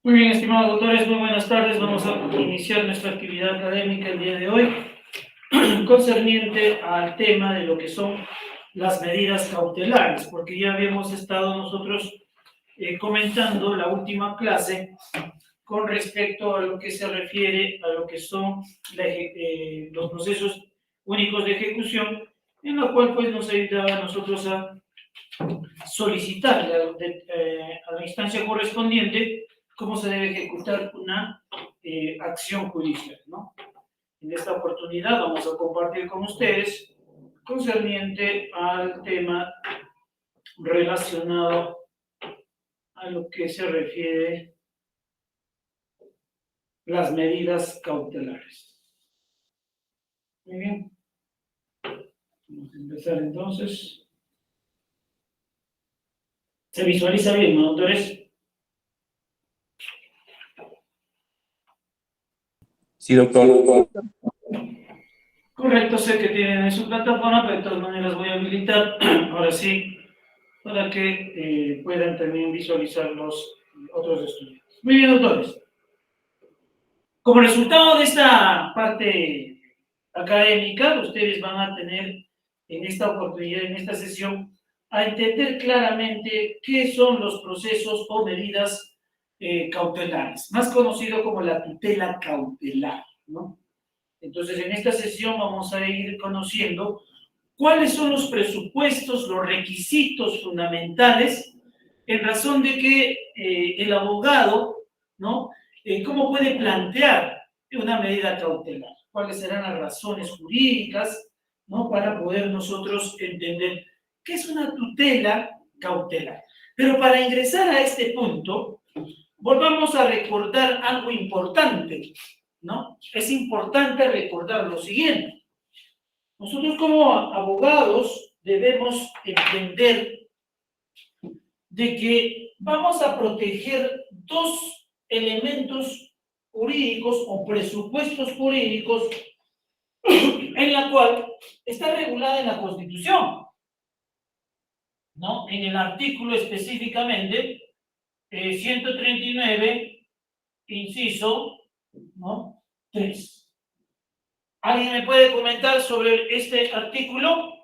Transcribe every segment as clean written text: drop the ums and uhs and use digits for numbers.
Muy bien, estimados doctores, muy buenas tardes. Vamos a iniciar nuestra actividad académica el día de hoy, concerniente al tema de lo que son las medidas cautelares, porque ya habíamos estado nosotros comentando la última clase con respecto a lo que se refiere a lo que son los procesos únicos de ejecución, en la cual pues nos ayudaba a nosotros a solicitarle a la instancia correspondiente cómo se debe ejecutar una acción judicial, ¿no? En esta oportunidad vamos a compartir con ustedes concerniente al tema relacionado a lo que se refiere las medidas cautelares. Muy bien. Vamos a empezar entonces. ¿Se visualiza bien, ¿no, doctores? Sí, doctor. Correcto, sé que tienen en su plataforma, pero de todas maneras voy a habilitar, ahora sí, para que puedan también visualizar los otros estudiantes. Muy bien, doctores. Como resultado de esta parte académica, ustedes van a tener en esta oportunidad, en esta sesión, a entender claramente qué son los procesos o medidas cautelares, más conocido como la tutela cautelar, ¿no? Entonces, en esta sesión vamos a ir conociendo cuáles son los presupuestos, los requisitos fundamentales, en razón de que el abogado, ¿no? ¿Cómo puede plantear una medida cautelar? ¿Cuáles serán las razones jurídicas, ¿no? Para poder nosotros entender qué es una tutela cautelar. Pero para ingresar a este punto, volvamos a recordar algo importante, ¿no? Es importante recordar lo siguiente. Nosotros como abogados debemos entender de que vamos a proteger dos elementos jurídicos o presupuestos jurídicos en la cual está regulada en la Constitución, ¿no? En el artículo específicamente 139, inciso, ¿no? 3. ¿Alguien me puede comentar sobre este artículo?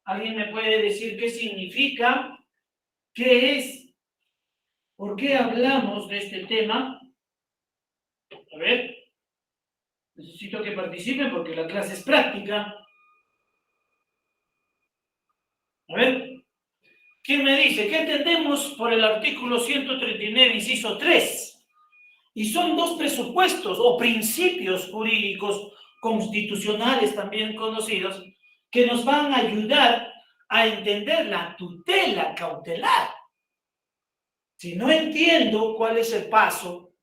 ¿Alguien me puede decir qué significa? ¿Qué es? ¿Por qué hablamos de este tema? A ver, necesito que participen porque la clase es práctica. A ver, ¿quién me dice? ¿Qué entendemos por el artículo 139, inciso 3? Y son dos presupuestos o principios jurídicos constitucionales también conocidos que nos van a ayudar a entender la tutela cautelar. Si no entiendo cuál es el paso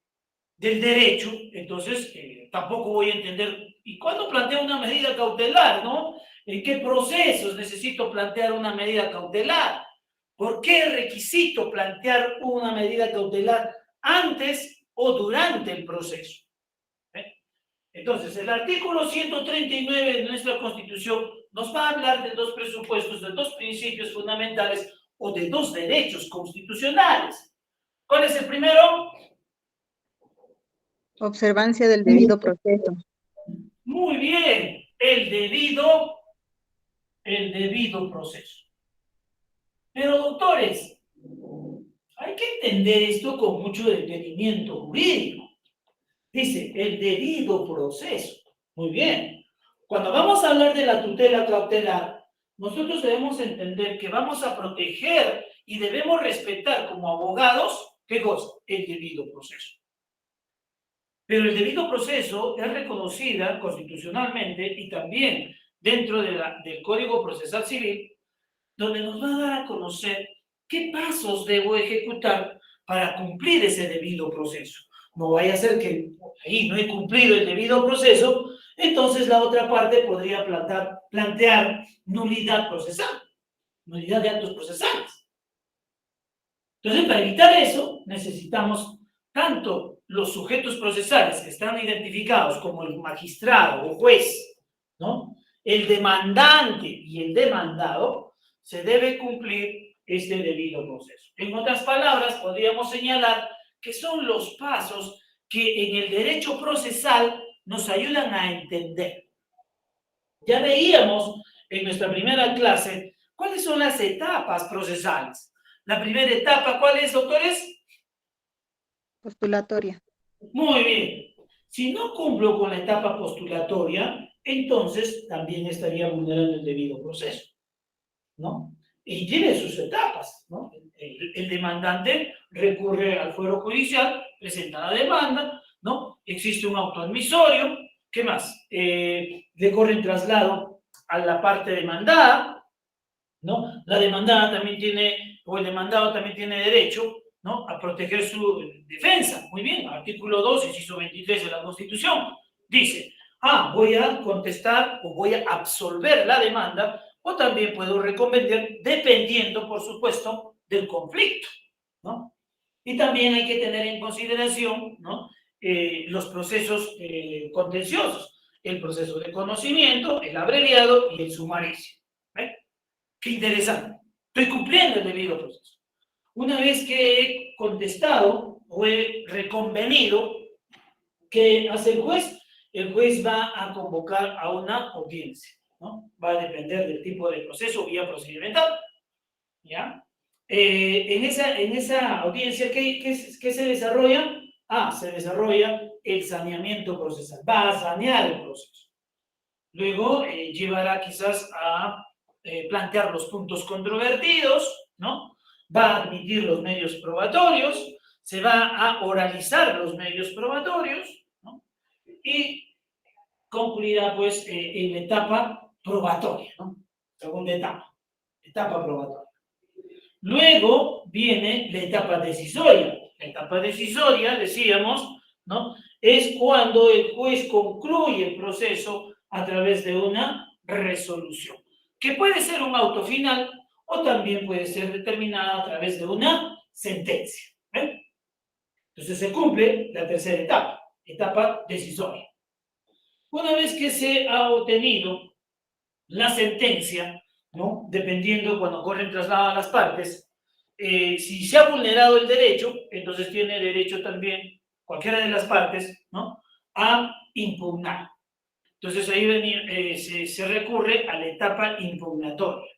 del derecho, entonces tampoco voy a entender. ¿Y cuándo planteo una medida cautelar, no? ¿En qué procesos necesito plantear una medida cautelar? ¿Por qué requisito plantear una medida cautelar antes o durante el proceso? Entonces, el artículo 139 de nuestra Constitución nos va a hablar de dos presupuestos, de dos principios fundamentales o de dos derechos constitucionales. ¿Cuál es el primero? Observancia del debido proceso. Muy bien, el debido proceso. Pero, doctores, hay que entender esto con mucho detenimiento jurídico. Dice, el debido proceso. Muy bien. Cuando vamos a hablar de la tutela cautelar, nosotros debemos entender que vamos a proteger y debemos respetar como abogados, ¿qué cosa? El debido proceso. Pero el debido proceso es reconocida constitucionalmente y también dentro del Código Procesal Civil, donde nos va a dar a conocer qué pasos debo ejecutar para cumplir ese debido proceso. No vaya a ser que ahí no he cumplido el debido proceso, entonces la otra parte podría plantear nulidad procesal, nulidad de actos procesales. Entonces, para evitar eso, necesitamos tanto los sujetos procesales que están identificados como el magistrado o juez, ¿no? El demandante y el demandado, se debe cumplir este debido proceso. En otras palabras, podríamos señalar que son los pasos que en el derecho procesal nos ayudan a entender. Ya veíamos en nuestra primera clase cuáles son las etapas procesales. La primera etapa, ¿cuál es, doctores? Postulatoria. Muy bien. Si no cumplo con la etapa postulatoria, entonces también estaría vulnerando el debido proceso, ¿no? Y tiene sus etapas, ¿no? El demandante recurre al fuero judicial, presenta la demanda, ¿no? Existe un auto admisorio, ¿qué más? Le corre traslado a la parte demandada, ¿no? La demandada también tiene, o el demandado también tiene derecho, ¿no?, a proteger su defensa. Muy bien, artículo 2, inciso 23 de la Constitución, dice, voy a contestar o voy a absolver la demanda, o también puedo reconvender, dependiendo, por supuesto, del conflicto, ¿no? Y también hay que tener en consideración, ¿no?, los procesos contenciosos, el proceso de conocimiento, el abreviado y el sumaricio. ¿Eh? Qué interesante. Estoy cumpliendo el debido proceso. Una vez que he contestado o he reconvenido, ¿qué hace el juez? El juez va a convocar a una audiencia, ¿no? Va a depender del tipo de proceso, vía procedimental, ¿ya? En esa audiencia, ¿qué se desarrolla? Se desarrolla el saneamiento procesal. Va a sanear el proceso. Luego llevará quizás a plantear los puntos controvertidos, ¿no? Va a admitir los medios probatorios, se va a oralizar los medios probatorios, ¿no? Y concluirá, pues, en la etapa probatoria, ¿no? Segunda etapa probatoria. Luego viene la etapa decisoria. La etapa decisoria, decíamos, ¿no?, es cuando el juez concluye el proceso a través de una resolución, que puede ser un auto final o también puede ser determinada a través de una sentencia. Entonces se cumple la tercera etapa decisoria. Una vez que se ha obtenido la sentencia, ¿no?, dependiendo cuando corren traslado a las partes, si se ha vulnerado el derecho, entonces tiene derecho también cualquiera de las partes, ¿no?, a impugnar. Entonces ahí se recurre a la etapa impugnatoria.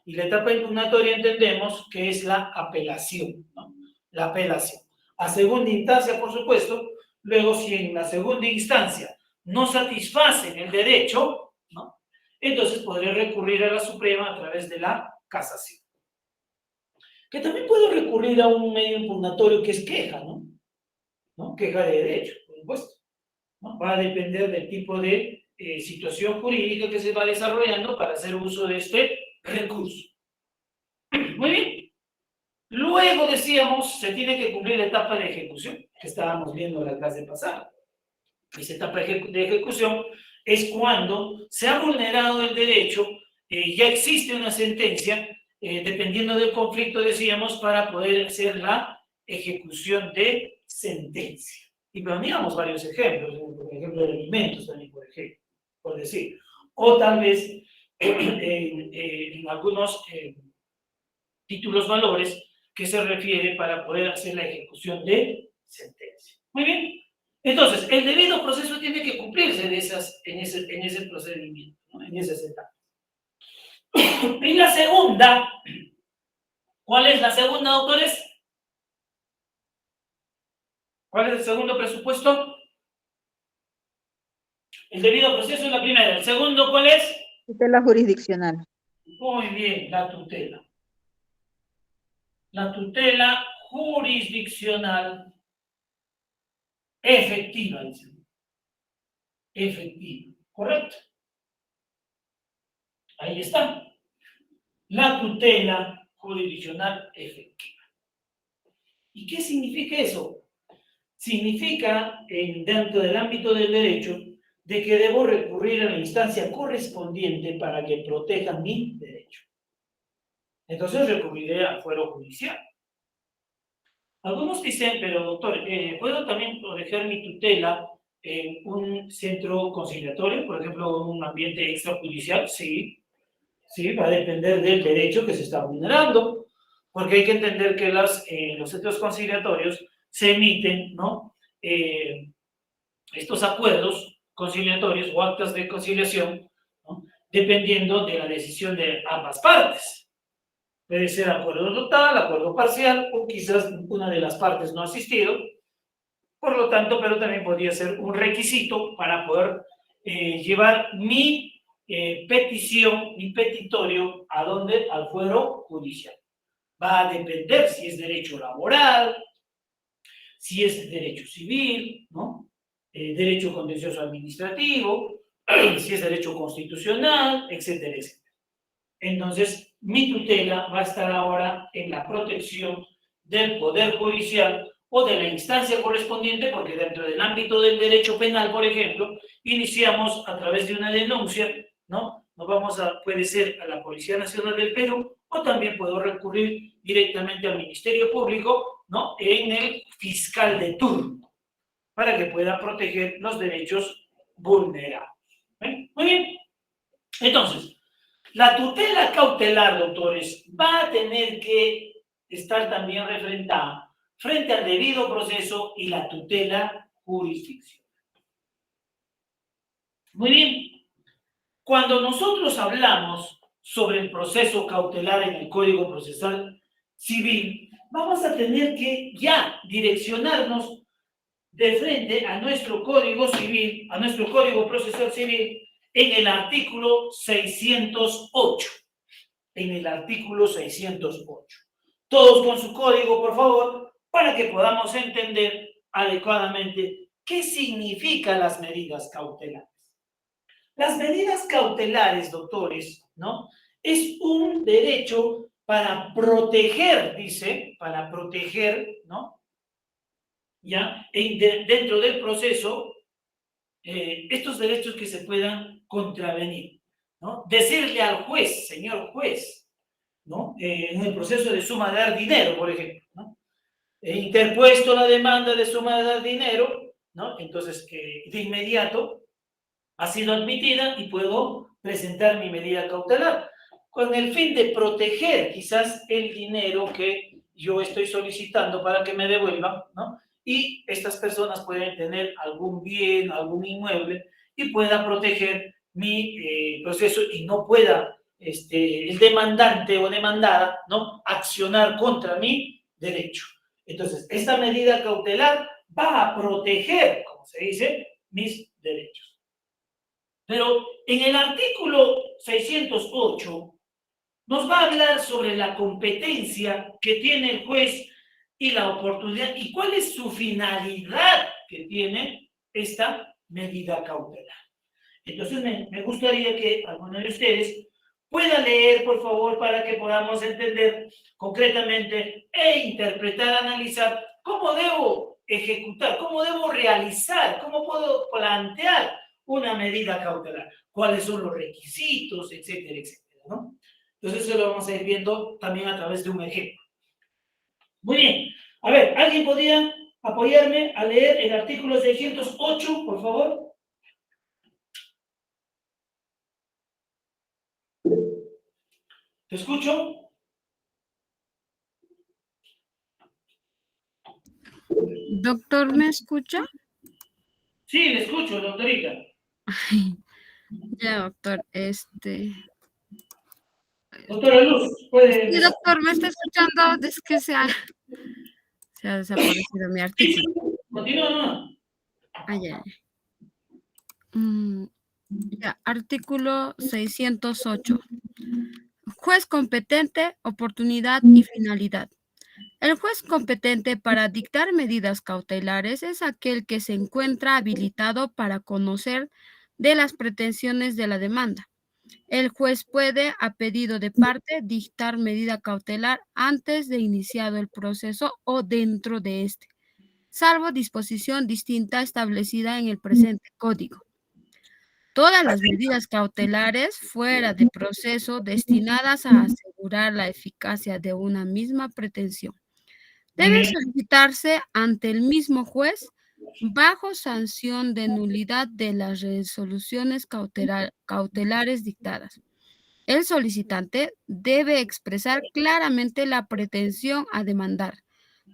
Y la etapa impugnatoria entendemos que es la apelación, ¿no? La apelación. A segunda instancia, por supuesto, luego si en la segunda instancia no satisfacen el derecho, ¿no?, entonces podré recurrir a la Suprema a través de la casación. Que también puedo recurrir a un medio impugnatorio que es queja, ¿no? Queja de derecho, por supuesto, ¿no? Va a depender del tipo de situación jurídica que se va desarrollando para hacer uso de este recurso. Muy bien. Luego, decíamos, se tiene que cumplir la etapa de ejecución, que estábamos viendo en la clase pasada. Esa etapa de ejecución es cuando se ha vulnerado el derecho, ya existe una sentencia, dependiendo del conflicto, decíamos, para poder hacer la ejecución de sentencia. Y poníamos varios ejemplos, por ejemplo, de alimentos también, por decir. O tal vez en algunos títulos valores que se refiere para poder hacer la ejecución de sentencia. Muy bien. Entonces, el debido proceso tiene que cumplirse en ese procedimiento, ¿no?, en esas etapas. Y la segunda, ¿cuál es la segunda, doctores? ¿Cuál es el segundo presupuesto? El debido proceso es la primera. ¿El segundo cuál es? Tutela jurisdiccional. Muy bien, la tutela. La tutela jurisdiccional efectiva, dice. Efectiva, ¿correcto? Ahí está. La tutela jurisdiccional efectiva. ¿Y qué significa eso? Significa, dentro del ámbito del derecho, de que debo recurrir a la instancia correspondiente para que proteja mi derecho. Entonces recurriré al fuero judicial. Algunos dicen, pero doctor, ¿puedo también proteger mi tutela en un centro conciliatorio, por ejemplo, en un ambiente extrajudicial? Sí, va a depender del derecho que se está vulnerando, porque hay que entender que los centros conciliatorios se emiten, ¿no? Estos acuerdos conciliatorios o actas de conciliación, ¿no? Dependiendo de la decisión de ambas partes. Puede ser acuerdo total, acuerdo parcial, o quizás una de las partes no ha asistido. Por lo tanto, pero también podría ser un requisito para poder llevar mi petición, mi petitorio, ¿a dónde? Al fuero judicial. Va a depender si es derecho laboral, si es derecho civil, ¿no? Derecho contencioso administrativo, si es derecho constitucional, etcétera, etcétera. Entonces, mi tutela va a estar ahora en la protección del Poder Judicial o de la instancia correspondiente, porque dentro del ámbito del derecho penal, por ejemplo, iniciamos a través de una denuncia, ¿no? Puede ser a la Policía Nacional del Perú, o también puedo recurrir directamente al Ministerio Público, ¿no? En el fiscal de turno, para que pueda proteger los derechos vulnerados. Muy bien. Entonces, la tutela cautelar, doctores, va a tener que estar también refrentada frente al debido proceso y la tutela jurisdiccional. Muy bien. Cuando nosotros hablamos sobre el proceso cautelar en el Código Procesal Civil, vamos a tener que ya direccionarnos de frente a nuestro Código Civil, a nuestro Código Procesal Civil, en el artículo 608. En el artículo 608. Todos con su código, por favor, para que podamos entender adecuadamente qué significan las medidas cautelares. Las medidas cautelares, doctores, ¿no? Es un derecho para proteger, dice, para proteger, ¿no? Ya, dentro del proceso, estos derechos que se puedan contravenir, ¿no? Decirle al juez, señor juez, ¿no? En el proceso de suma de dar dinero, por ejemplo, ¿no? He interpuesto la demanda de suma de dar dinero, ¿no? Entonces, de inmediato ha sido admitida y puedo presentar mi medida cautelar con el fin de proteger quizás el dinero que yo estoy solicitando para que me devuelvan, ¿no? Y estas personas pueden tener algún bien, algún inmueble y pueda proteger mi proceso y no pueda el demandante o demandada, ¿no? Accionar contra mi derecho. Entonces, esta medida cautelar va a proteger, como se dice, mis derechos. Pero en el artículo 608 nos va a hablar sobre la competencia que tiene el juez y la oportunidad y cuál es su finalidad que tiene esta medida cautelar. Entonces me gustaría que alguno de ustedes pueda leer, por favor, para que podamos entender concretamente e interpretar, analizar cómo debo ejecutar, cómo debo realizar, cómo puedo plantear una medida cautelar, cuáles son los requisitos, etcétera, etcétera, ¿no? Entonces eso lo vamos a ir viendo también a través de un ejemplo. Muy bien. A ver, ¿alguien podría apoyarme a leer el artículo 608, por favor? ¿Te escucho? Doctor, ¿me escucha? Sí, le escucho, doctorita. Ya, doctor, Doctora Luz, puede... Sí, doctor, ¿me está escuchando? Es que se ha desaparecido mi artículo. Continúa, no. Ay, ay, ay. Ya, artículo 608. Juez competente, oportunidad y finalidad. El juez competente para dictar medidas cautelares es aquel que se encuentra habilitado para conocer de las pretensiones de la demanda. El juez puede, a pedido de parte, dictar medida cautelar antes de iniciado el proceso o dentro de este, salvo disposición distinta establecida en el presente código. Todas las medidas cautelares fuera de proceso destinadas a asegurar la eficacia de una misma pretensión Muy deben bien. solicitarse ante el mismo juez bajo sanción de nulidad de las resoluciones cautelares dictadas. El solicitante debe expresar claramente la pretensión a demandar,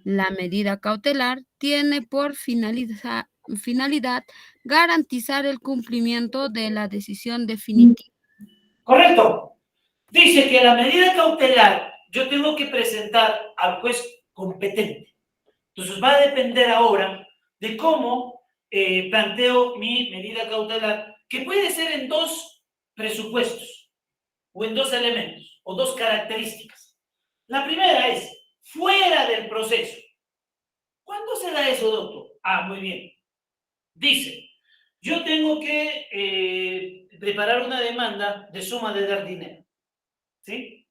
La medida cautelar tiene por finalidad garantizar el cumplimiento de la decisión definitiva. Correcto. Dice que la medida cautelar yo tengo que presentar al juez competente. Entonces va a depender ahora de cómo planteo mi medida cautelar, que puede ser en dos presupuestos o en dos elementos o dos características. La primera es fuera del proceso. ¿Cuándo se da eso, doctor? Ah, muy bien. Dice, yo tengo que preparar una demanda de suma de dar dinero. ¿Sí?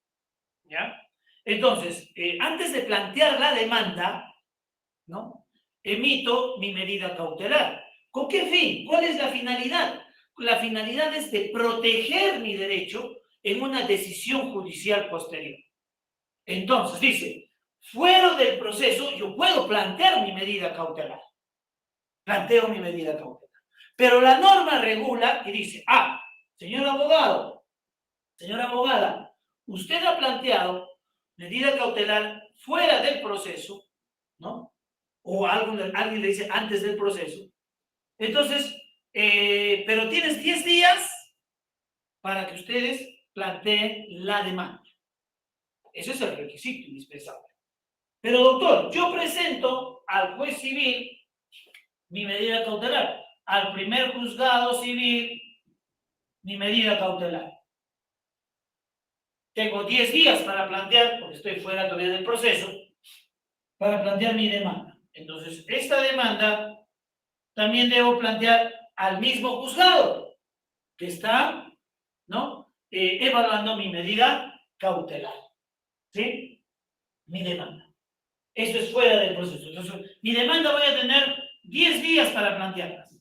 ¿Ya? Entonces, antes de plantear la demanda, ¿no? Emito mi medida cautelar. ¿Con qué fin? ¿Cuál es la finalidad? La finalidad es de proteger mi derecho en una decisión judicial posterior. Entonces, dice, fuera del proceso, yo puedo plantear mi medida cautelar. Planteo mi medida cautelar. Pero la norma regula y dice, señor abogado, señora abogada, usted ha planteado medida cautelar fuera del proceso, ¿no? O alguien le dice antes del proceso. Entonces, pero tienes 10 días para que ustedes planteen la demanda. Ese es el requisito indispensable. Pero, doctor, yo presento al juez civil mi medida cautelar, al primer juzgado civil mi medida cautelar. Tengo 10 días para plantear, porque estoy fuera todavía del proceso, para plantear mi demanda. Entonces, esta demanda también debo plantear al mismo juzgado que está, ¿no? Evaluando mi medida cautelar. ¿Sí? Mi demanda. Eso es fuera del proceso. Entonces, mi demanda voy a tener 10 días para plantearlas.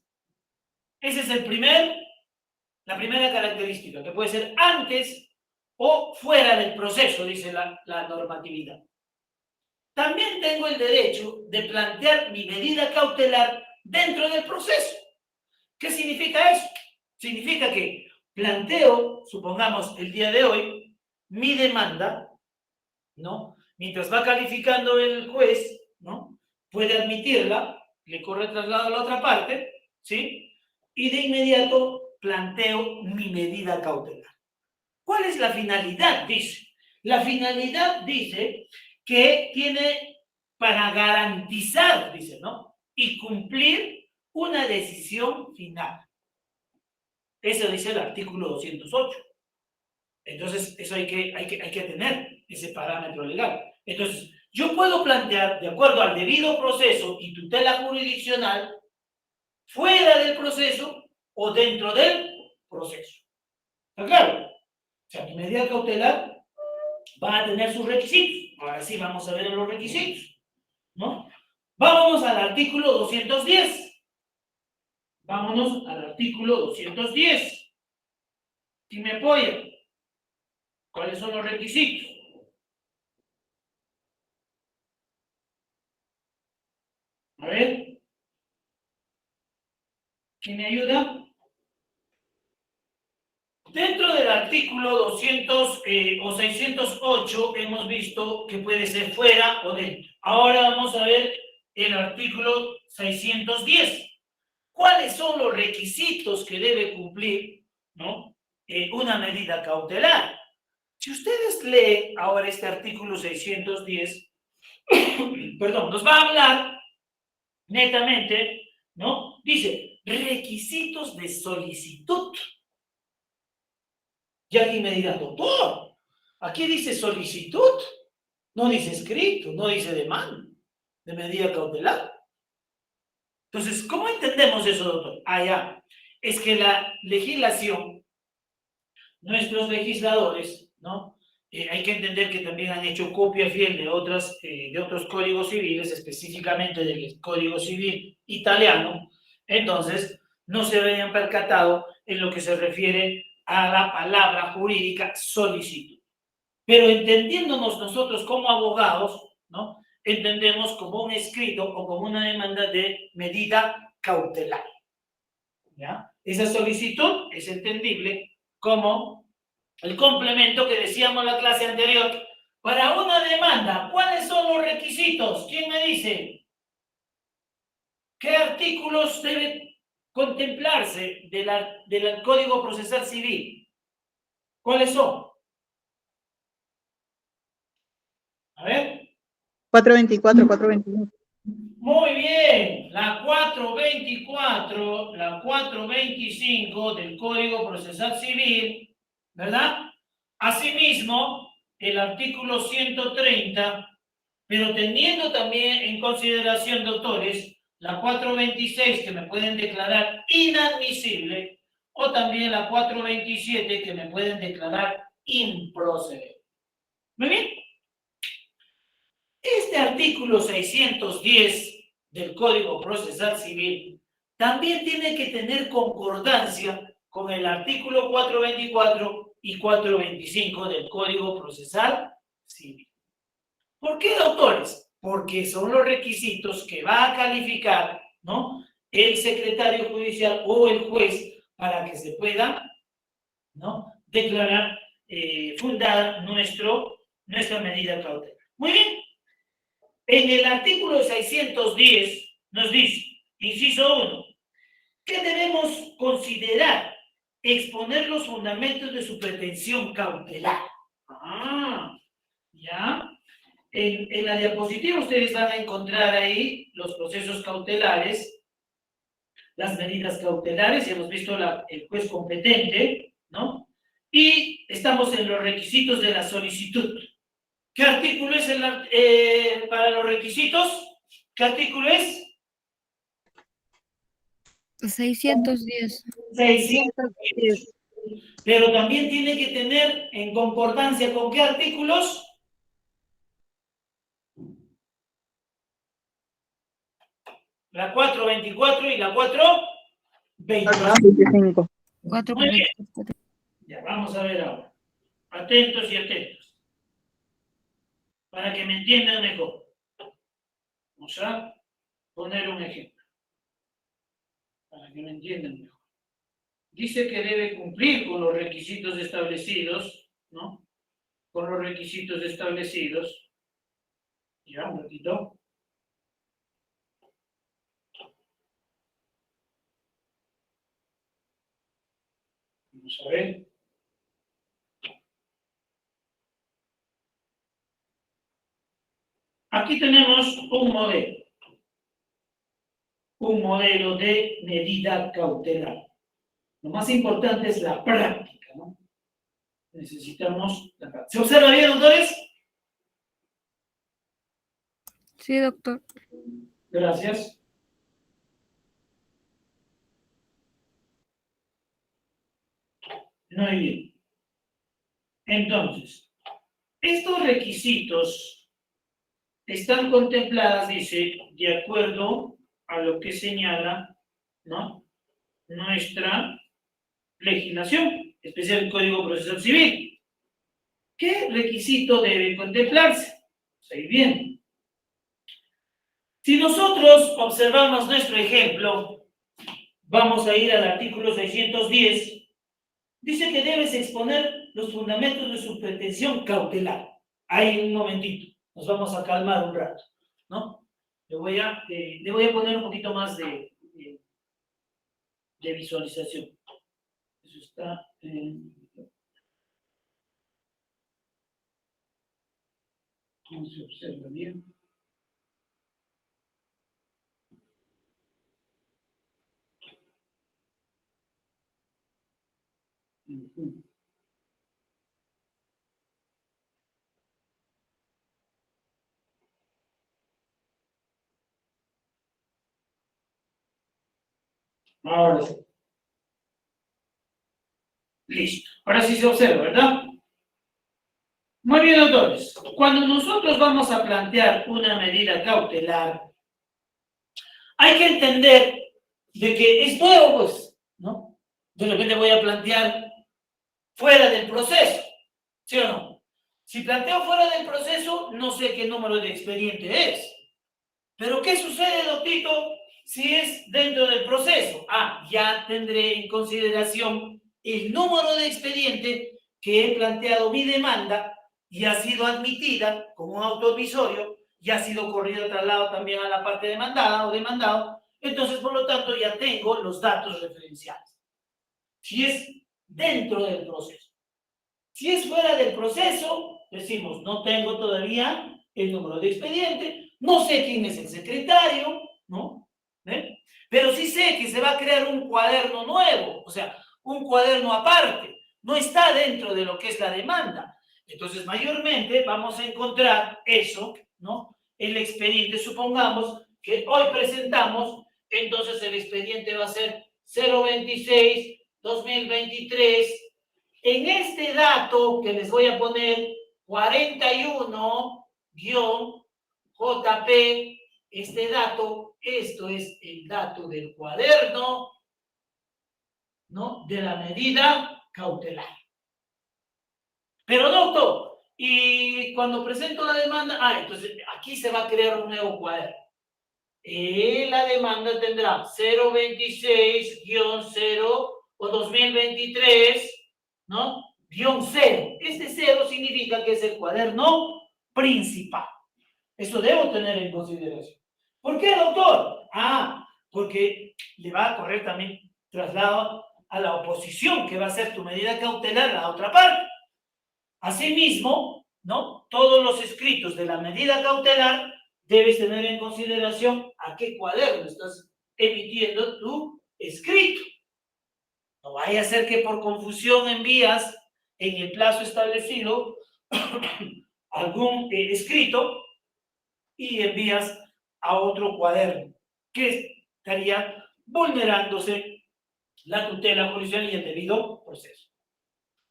Esa es la primera característica, que puede ser antes o fuera del proceso, dice la normatividad. También tengo el derecho de plantear mi medida cautelar dentro del proceso. ¿Qué significa eso? Significa que planteo, supongamos el día de hoy, mi demanda, ¿no? Mientras va calificando el juez, ¿no? Puede admitirla, le corre traslado a la otra parte, ¿sí? Y de inmediato planteo mi medida cautelar. ¿Cuál es la finalidad? Dice. La finalidad dice que tiene para garantizar, dice, ¿no? Y cumplir una decisión final. Eso dice el artículo 208. Entonces, eso hay que tener, ese parámetro legal. Entonces, yo puedo plantear, de acuerdo al debido proceso y tutela jurisdiccional, fuera del proceso o dentro del proceso. ¿Está claro? O sea, mi medida cautelar va a tener sus requisitos. Ahora sí vamos a ver los requisitos, ¿no? Vámonos al artículo 210. Vámonos al artículo 210. ¿Quién me apoya? ¿Cuáles son los requisitos? A ver. ¿Quién me ayuda? Dentro del artículo 200 o 608 hemos visto que puede ser fuera o dentro. Ahora vamos a ver el artículo 610. ¿Cuáles son los requisitos que debe cumplir, ¿no? Una medida cautelar? Si ustedes leen ahora este artículo 610, perdón, nos va a hablar netamente, ¿no? Dice, requisitos de solicitud. Y alguien me dirá, doctor, aquí dice solicitud, no dice escrito, no dice demanda de medida cautelar. Entonces, ¿cómo entendemos eso, doctor? Ya. Es que la legislación, nuestros legisladores, ¿no? Hay que entender que también han hecho copia fiel de otros códigos civiles, específicamente del Código Civil italiano. Entonces, no se habían percatado en lo que se refiere a la palabra jurídica solicitud. Pero entendiéndonos nosotros como abogados, ¿no? Entendemos como un escrito o como una demanda de medida cautelar. ¿Ya? Esa solicitud es entendible como el complemento que decíamos en la clase anterior. Para una demanda, ¿cuáles son los requisitos? ¿Quién me dice? ¿Qué artículos deben contemplarse del Código Procesal Civil? ¿Cuáles son? A ver. 424, 425. Muy bien, la 424, la 425 del Código Procesal Civil, ¿verdad? Asimismo, el artículo 130, pero teniendo también en consideración, doctores, la 426 que me pueden declarar inadmisible o también la 427 que me pueden declarar improcedente. ¿Muy bien? Este artículo 610 del Código Procesal Civil también tiene que tener concordancia con el artículo 424 y 425 del Código Procesal Civil. ¿Por qué, doctores? Porque son los requisitos que va a calificar, ¿no?, el secretario judicial o el juez para que se pueda, ¿no?, declarar fundada nuestra medida cautelar. Muy bien. En el artículo 610 nos dice, inciso 1, que debemos considerar exponer los fundamentos de su pretensión cautelar. Ya. En la diapositiva ustedes van a encontrar ahí los procesos cautelares, las medidas cautelares, ya hemos visto el juez competente, ¿no? Y estamos en los requisitos de la solicitud. ¿Qué artículo es para los requisitos? ¿Qué artículo es? 610. 610. Pero también tiene que tener en concordancia con qué artículos. La 424 y la 425. 425. Muy bien. Ya, vamos a ver ahora. Atentos y atentos. Para que me entiendan mejor. Vamos a poner un ejemplo. Para que me entiendan mejor. Dice que debe cumplir con los requisitos establecidos, ¿no? Con los requisitos establecidos. Ya, un ratito. Vamos a ver. Aquí tenemos un modelo de medida cautelar. Lo más importante es la práctica, ¿no? Necesitamos la práctica. ¿Se observa bien, doctores? Sí, doctor. Gracias. Muy bien. Entonces, estos requisitos están contemplados, dice, de acuerdo a lo que señala, ¿no?, nuestra legislación, especial el Código Procesal Civil. ¿Qué requisito debe contemplarse? Ahí bien. Si nosotros observamos nuestro ejemplo, vamos a ir al artículo 610, dice que debes exponer los fundamentos de su pretensión cautelar. Ahí un momentito, nos vamos a calmar un rato, ¿no? Le voy a poner un poquito más de visualización. Eso está en... ¿Cómo se observa bien? Ahora sí. Listo. Ahora sí se observa, ¿verdad? Muy bien, doctores. Cuando nosotros vamos a plantear una medida cautelar, hay que entender de que es nuevo, pues, ¿no? De repente voy a plantear fuera del proceso, ¿sí o no? Si planteo fuera del proceso, no sé qué número de expediente es. Pero ¿qué sucede, doctito, si es dentro del proceso? Ya tendré en consideración el número de expediente que he planteado mi demanda y ha sido admitida como un auto admisorio ya ha sido corrido traslado también a la parte demandada o demandado, entonces por lo tanto ya tengo los datos referenciales. Si es dentro del proceso. Si es fuera del proceso, decimos, no tengo todavía el número de expediente, no sé quién es el secretario, ¿no? Pero sí sé que se va a crear un cuaderno nuevo, o sea, un cuaderno aparte, no está dentro de lo que es la demanda. Entonces, mayormente vamos a encontrar eso, ¿no? El expediente, supongamos que hoy presentamos, entonces el expediente va a ser 026-2023. En este dato que les voy a poner 41-JP, este dato, esto es el dato del cuaderno, ¿no? De la medida cautelar. Pero doctor, y cuando presento la demanda, entonces aquí se va a crear un nuevo cuaderno. La demanda tendrá 026-0 o 2023, ¿no? -0. Este 0 significa que es el cuaderno principal. Eso debo tener en consideración. ¿Por qué, doctor? Porque le va a correr también traslado a la oposición, que va a ser tu medida cautelar a la otra parte. Asimismo, ¿no? Todos los escritos de la medida cautelar debes tener en consideración a qué cuaderno estás emitiendo tu escrito. No vaya a ser que por confusión envías en el plazo establecido algún escrito y envías a otro cuaderno, que estaría vulnerándose la tutela judicial y el debido proceso.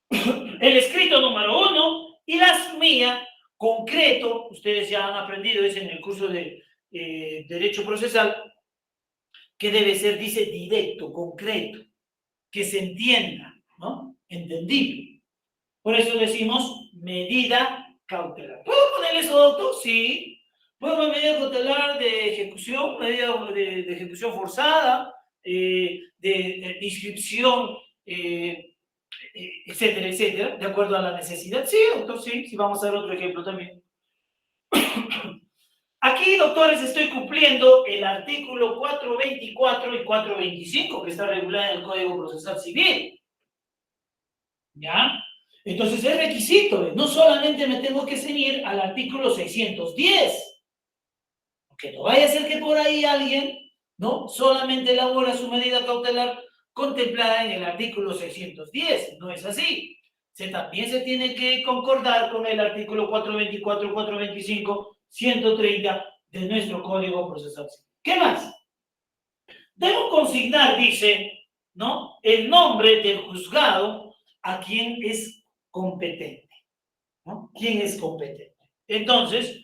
El escrito número 1 y la mía, concreto, ustedes ya han aprendido, es en el curso de Derecho Procesal, que debe ser, dice, directo, concreto, que se entienda, ¿no? Entendible. Por eso decimos medida cautelar. ¿Puedo ponerle eso, doctor? Sí. ¿Puedo poner medida cautelar de ejecución, medida de ejecución forzada, de inscripción, etcétera, etcétera, de acuerdo a la necesidad? Sí, doctor, sí. Sí, vamos a ver otro ejemplo también. Aquí, doctores, estoy cumpliendo el artículo 424 y 425 que está regulado en el Código Procesal Civil. ¿Ya? Entonces es requisito, no solamente me tengo que ceñir al artículo 610, porque no vaya a ser que por ahí alguien, ¿no? Solamente elabora su medida cautelar contemplada en el artículo 610, no es así. También se tiene que concordar con el artículo 424, 425, 130 de nuestro Código Procesal Civil. ¿Qué más? Debo consignar, dice, ¿no? El nombre del juzgado a quien es competente, ¿no? ¿Quién es competente? Entonces,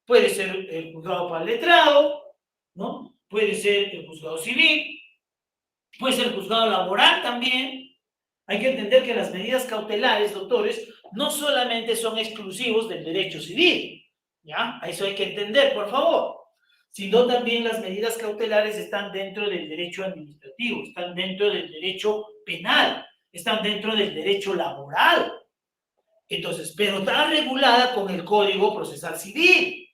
puede ser el juzgado para el letrado, ¿no? Puede ser el juzgado civil, puede ser el juzgado laboral también. Hay que entender que las medidas cautelares, doctores, no solamente son exclusivos del derecho civil, ¿ya? Eso hay que entender, por favor. Sino también las medidas cautelares están dentro del derecho administrativo, están dentro del derecho penal, están dentro del derecho laboral. Entonces, pero está regulada con el Código Procesal Civil.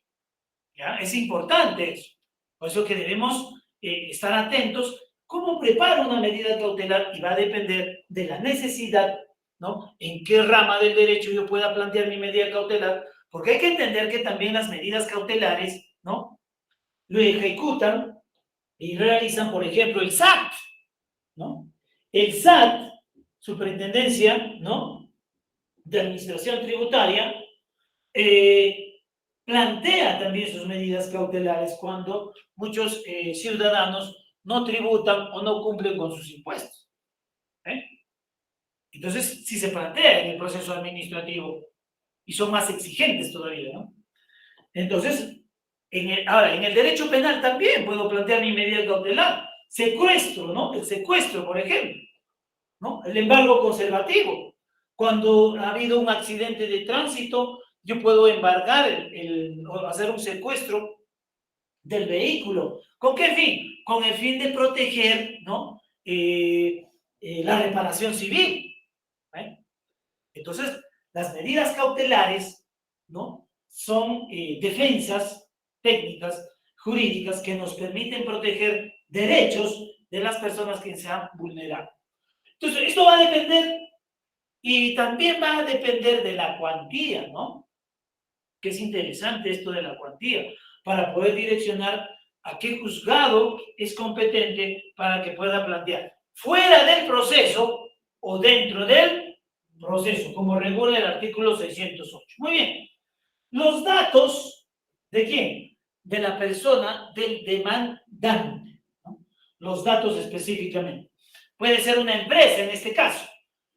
¿Ya? Es importante eso. Por eso que debemos estar atentos cómo preparo una medida cautelar y va a depender de la necesidad, ¿no? En qué rama del derecho yo pueda plantear mi medida cautelar, porque hay que entender que también las medidas cautelares, ¿no? Lo ejecutan y realizan, por ejemplo, el SAT, ¿no? El SAT, Superintendencia, ¿no? De Administración Tributaria, plantea también sus medidas cautelares cuando muchos ciudadanos no tributan o no cumplen con sus impuestos. Entonces, si se plantea en el proceso administrativo y son más exigentes todavía, ¿no? Entonces, ahora, en el derecho penal también puedo plantear mi medida cautelar. Secuestro, ¿no? El secuestro, por ejemplo, ¿no? El embargo conservativo. Cuando ha habido un accidente de tránsito, yo puedo embargar, o hacer un secuestro del vehículo. ¿Con qué fin? Con el fin de proteger, ¿no? La reparación civil. Entonces, las medidas cautelares, ¿no? Son defensas técnicas jurídicas que nos permiten proteger derechos de las personas que se han vulnerado. Entonces, esto va a depender y también va a depender de la cuantía, ¿no? Que es interesante esto de la cuantía, para poder direccionar a qué juzgado es competente para que pueda plantear fuera del proceso o dentro del proceso, como regula el artículo 608. Muy bien. Los datos, ¿de quién? De la persona del demandante, ¿no? Los datos específicamente. Puede ser una empresa en este caso,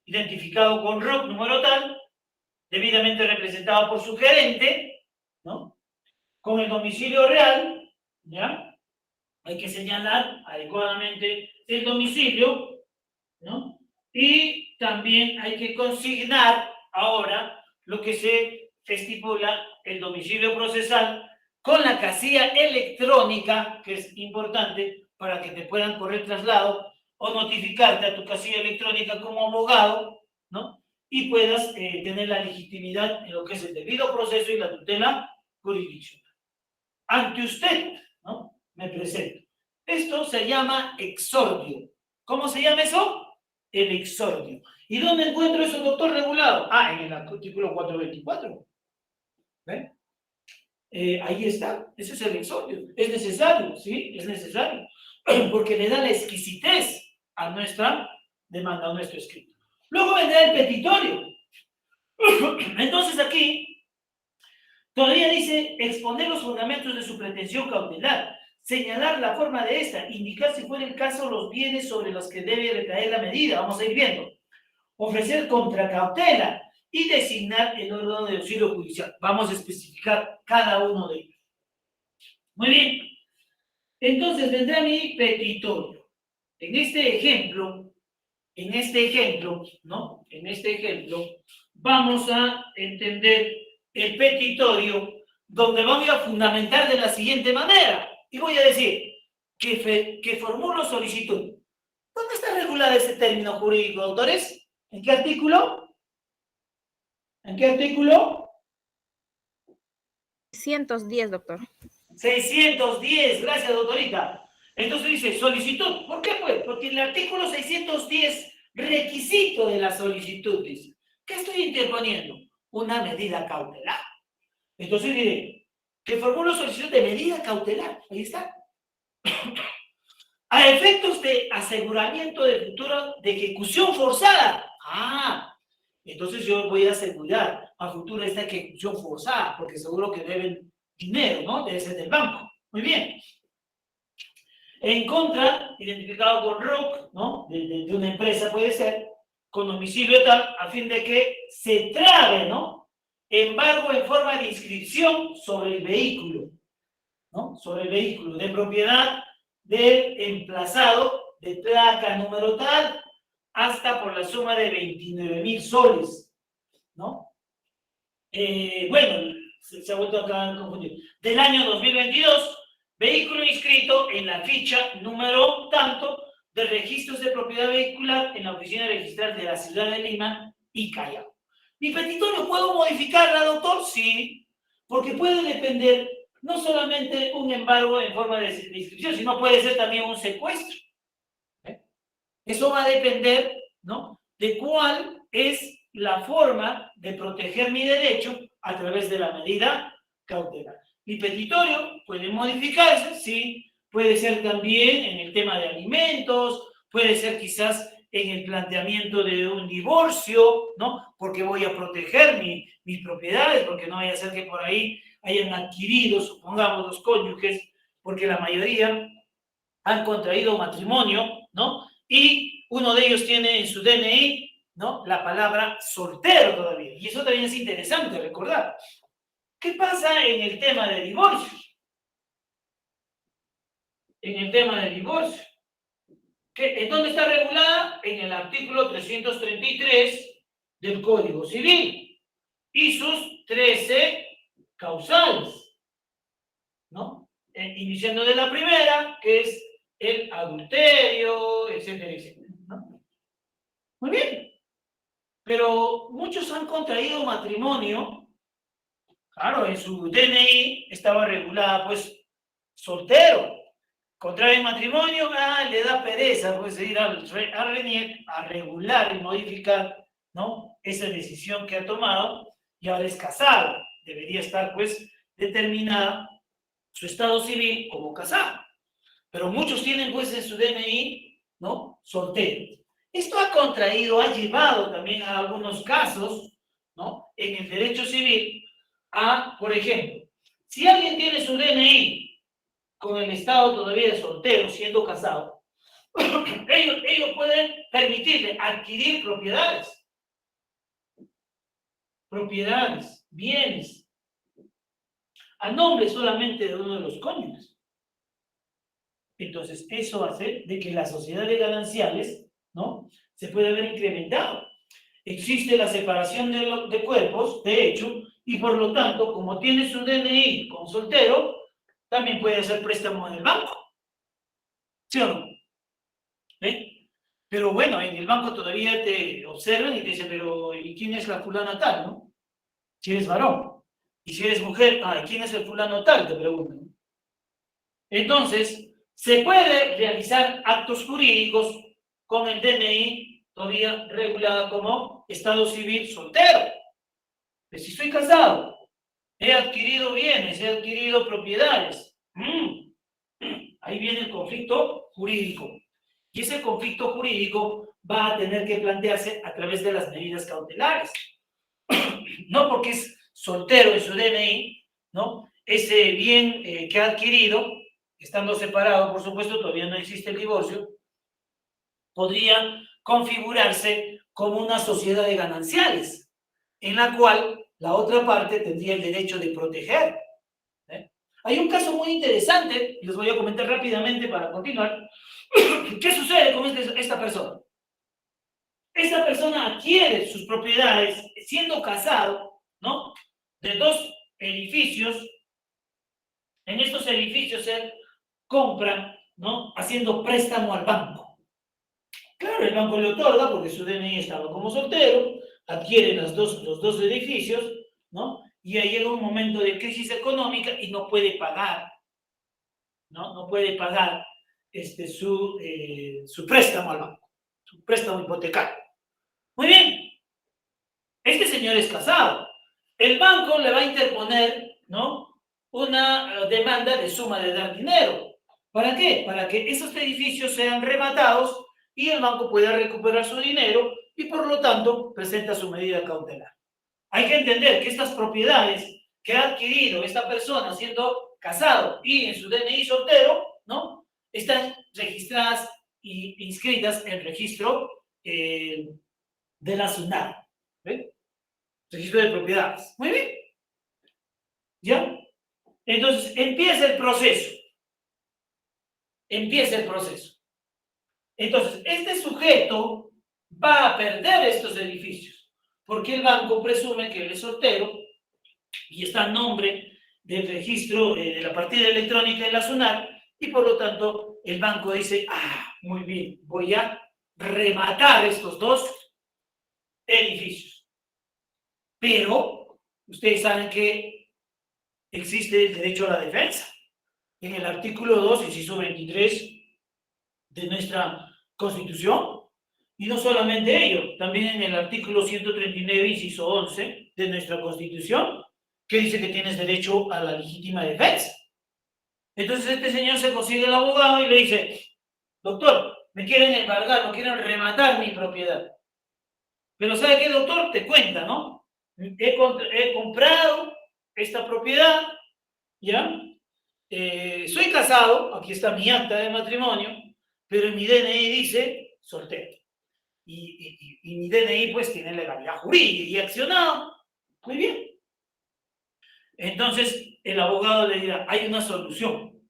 identificado con ROC número tal, debidamente representado por su gerente, ¿no? Con el domicilio real, ¿ya? Hay que señalar adecuadamente el domicilio, ¿no? Y también hay que consignar ahora lo que se estipula el domicilio procesal con la casilla electrónica, que es importante para que te puedan correr traslado o notificarte a tu casilla electrónica como abogado, ¿no? Y puedas tener la legitimidad en lo que es el debido proceso y la tutela jurisdiccional. Ante usted, ¿no? Me presento. Esto se llama exordio. ¿Cómo se llama eso? El exordio. ¿Y dónde encuentro eso, doctor, regulado? Ah, en el artículo 424. ¿Ven? Ahí está. Ese es el exordio. Es necesario, ¿sí? Es necesario. Porque le da la exquisitez a nuestra demanda, a nuestro escrito. Luego vendrá el petitorio. Entonces aquí todavía dice exponer los fundamentos de su pretensión cautelar, señalar la forma de esta, indicar si fuera el caso los bienes sobre los que debe recaer la medida, vamos a ir viendo, ofrecer contracautela y designar el órgano de auxilio judicial. Vamos a especificar cada uno de ellos. Muy bien. Entonces vendrá mi petitorio. En este ejemplo, ¿no? En este ejemplo, vamos a entender el petitorio, donde voy a fundamentar de la siguiente manera. Y voy a decir que formulo solicitud. ¿Dónde está regulado ese término jurídico, autores? ¿En qué artículo? ¿En qué artículo? 110, doctor. 610, gracias, doctorita. Entonces dice solicitud. ¿Por qué, pues? Porque en el artículo 610, requisito de la solicitud, dice. ¿Qué estoy interponiendo? Una medida cautelar. Entonces diré que formulo solicitud de medida cautelar. Ahí está. A efectos de aseguramiento de futuro de ejecución forzada. Ah, entonces yo voy a asegurar a futuro esta ejecución forzada, porque seguro que deben dinero, ¿no? Debe ser del banco. Muy bien. En contra, identificado con ROC, ¿no? De una empresa puede ser, con domicilio tal, a fin de que se trabe, ¿no? Embargo en forma de inscripción sobre el vehículo, ¿no? Sobre el vehículo de propiedad del emplazado de placa número tal, hasta por la suma de 29.000 soles, ¿no? Bueno, se ha vuelto a confundir. Del año 2022, vehículo inscrito en la ficha número tanto de registros de propiedad vehicular en la oficina registral de la ciudad de Lima y Callao. ¿Mi petitorio puedo modificarla, doctor? Sí, porque puede depender no solamente un embargo en forma de inscripción, sino puede ser también un secuestro. Eso va a depender, ¿no?, de cuál es la forma de proteger mi derecho a través de la medida cautelar. Mi petitorio puede modificarse, sí, puede ser también en el tema de alimentos, puede ser quizás en el planteamiento de un divorcio, ¿no? Porque voy a proteger mis propiedades, porque no vaya a ser que por ahí hayan adquirido, supongamos, los cónyuges, porque la mayoría han contraído matrimonio, ¿no? Y uno de ellos tiene en su DNI, ¿no?, la palabra soltero todavía. Y eso también es interesante recordar. ¿Qué pasa en el tema de divorcio? En el tema de divorcio. ¿En dónde está regulada? En el artículo 333 del Código Civil y sus 13 causales, ¿no? Iniciando de la primera, que es el adulterio, etcétera, etcétera, ¿no? Muy bien. Pero muchos han contraído matrimonio Claro, en su DNI estaba regulada, pues, soltero. Contrae matrimonio, le da pereza, pues, ir a regular y modificar, ¿no? Esa decisión que ha tomado y ahora es casado. Debería estar, pues, determinada su estado civil como casado. Pero muchos tienen, pues, en su DNI, ¿no? Soltero. Esto ha contraído, ha llevado también a algunos casos, ¿no? En el derecho civil a, por ejemplo, si alguien tiene su DNI con el estado todavía de soltero, siendo casado, ellos pueden permitirle adquirir propiedades, bienes, a nombre solamente de uno de los cónyuges. Entonces, eso hace de que las sociedades gananciales, ¿no? Se puede ver incrementado. Existe la separación de cuerpos, de hecho, y por lo tanto, como tiene su DNI con soltero, también puede hacer préstamo en el banco. ¿Sí o no? ¿Ve? Pero bueno, en el banco todavía te observan y te dicen, pero ¿y quién es la fulana tal, no? Si eres varón. Y si eres mujer, ¿quién es el fulano tal? Te preguntan. Entonces, se puede realizar actos jurídicos con el DNI todavía regulado como estado civil soltero. Pues si estoy casado, he adquirido bienes, he adquirido propiedades. Ahí viene el conflicto jurídico. Y ese conflicto jurídico va a tener que plantearse a través de las medidas cautelares. No porque es soltero en su DNI, ¿no? Ese bien que ha adquirido, estando separado, por supuesto, todavía no existe el divorcio, podría configurarse como una sociedad de gananciales, en la cual la otra parte tendría el derecho de proteger. Hay un caso muy interesante, y les voy a comentar rápidamente para continuar. ¿Qué sucede con esta persona? Esta persona adquiere sus propiedades siendo casado, ¿no? De dos edificios. En estos edificios él compra, ¿no? Haciendo préstamo al banco. Claro, el banco le otorga porque su DNI estaba como soltero, adquiere los dos edificios, ¿no? Y ahí llega un momento de crisis económica y no puede pagar, ¿no? No puede pagar su préstamo al banco, su préstamo hipotecario. Muy bien, este señor es casado. El banco le va a interponer, ¿no? Una demanda de suma de dar dinero. ¿Para qué? Para que esos edificios sean rematados y el banco pueda recuperar su dinero y por lo tanto presenta su medida cautelar. Hay que entender que estas propiedades que ha adquirido esta persona siendo casado y en su DNI soltero, ¿no? Están registradas e inscritas en el registro de la SUNAT. ¿Ven? Registro de propiedades. Muy bien. ¿Ya? Entonces, empieza el proceso. Entonces, este sujeto va a perder estos edificios, porque el banco presume que él es soltero y está a nombre del registro de la partida electrónica de la SUNAT, y por lo tanto el banco dice, muy bien, voy a rematar estos dos edificios. Pero ustedes saben que existe el derecho a la defensa. En el artículo 2, inciso 23 de nuestra Constitución, y no solamente ello, también en el artículo 139, inciso 11 de nuestra Constitución, que dice que tienes derecho a la legítima defensa. Entonces este señor se consigue el abogado y le dice, doctor, me quieren embargar, me quieren rematar mi propiedad. Pero ¿sabe qué, doctor? Te cuenta, ¿no? He comprado esta propiedad, ¿ya? Soy casado, aquí está mi acta de matrimonio, pero en mi DNI dice soltero. Y mi DNI pues tiene legalidad jurídica y accionado. Muy bien. Entonces el abogado le dirá, hay una solución.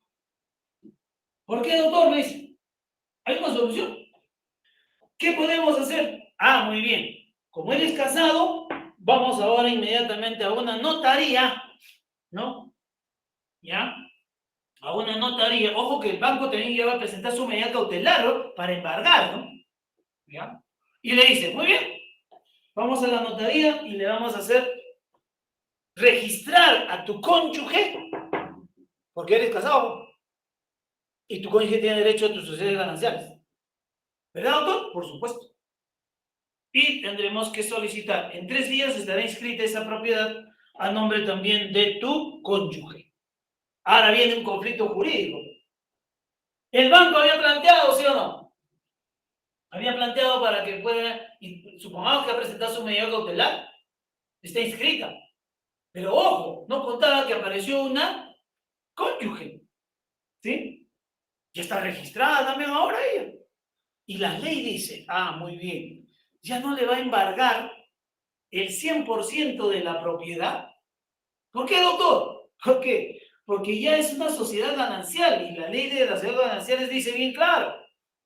¿Por qué, doctor? Me dice, hay una solución. ¿Qué podemos hacer? Muy bien. Como él es casado, vamos ahora inmediatamente a una notaría, ¿no? ¿Ya? A una notaría. Ojo que el banco también ya va a presentar su medida cautelar, ¿no? Para embargar, ¿no? ¿Ya? Y le dice, muy bien, vamos a la notaría y le vamos a hacer registrar a tu cónyuge, porque eres casado, y tu cónyuge tiene derecho a tus sociedades gananciales. ¿Verdad, doctor? Por supuesto. Y tendremos que solicitar, en 3 días estará inscrita esa propiedad a nombre también de tu cónyuge. Ahora viene un conflicto jurídico. ¿El banco había planteado, sí o no? Había planteado para que pueda, supongamos que ha presentado su medida cautelar, está inscrita. Pero ojo, no contaba que apareció una cónyuge, ¿sí? Ya está registrada también ahora ella. Y la ley dice, muy bien, ya no le va a embargar el 100% de la propiedad. ¿Por qué, doctor? ¿Por qué? Porque ya es una sociedad ganancial y la ley de las sociedades gananciales dice bien claro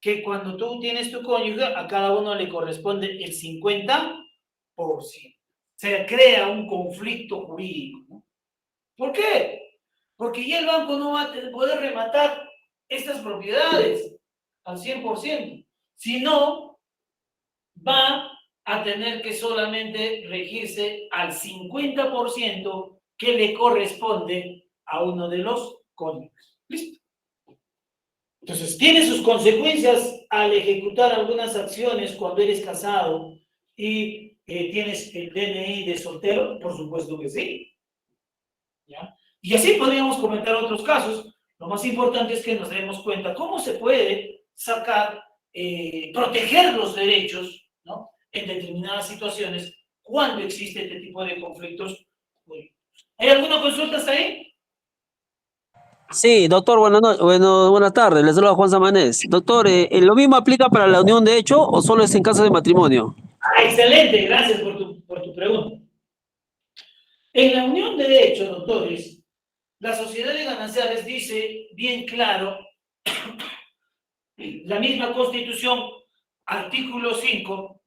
que cuando tú tienes tu cónyuge, a cada uno le corresponde el 50%. Se crea un conflicto jurídico, ¿no? ¿Por qué? Porque ya el banco no va a poder rematar estas propiedades al 100%, sino va a tener que solamente regirse al 50% que le corresponde a uno de los cónyuges. ¿Listo? Entonces, ¿tiene sus consecuencias al ejecutar algunas acciones cuando eres casado y tienes el DNI de soltero? Por supuesto que sí. ¿Ya? Y así podríamos comentar otros casos. Lo más importante es que nos demos cuenta cómo se puede sacar, proteger los derechos, ¿no?, en determinadas situaciones cuando existe este tipo de conflictos. ¿Hay alguna consulta hasta ahí? Sí, doctor, buenas tardes. Les saluda Juan Samanés. Doctor, ¿lo mismo aplica para la unión de hecho o solo es en caso de matrimonio? Excelente, gracias por tu pregunta. En la unión de hecho, doctores, la sociedad de gananciales dice bien claro, la misma Constitución, artículo 5,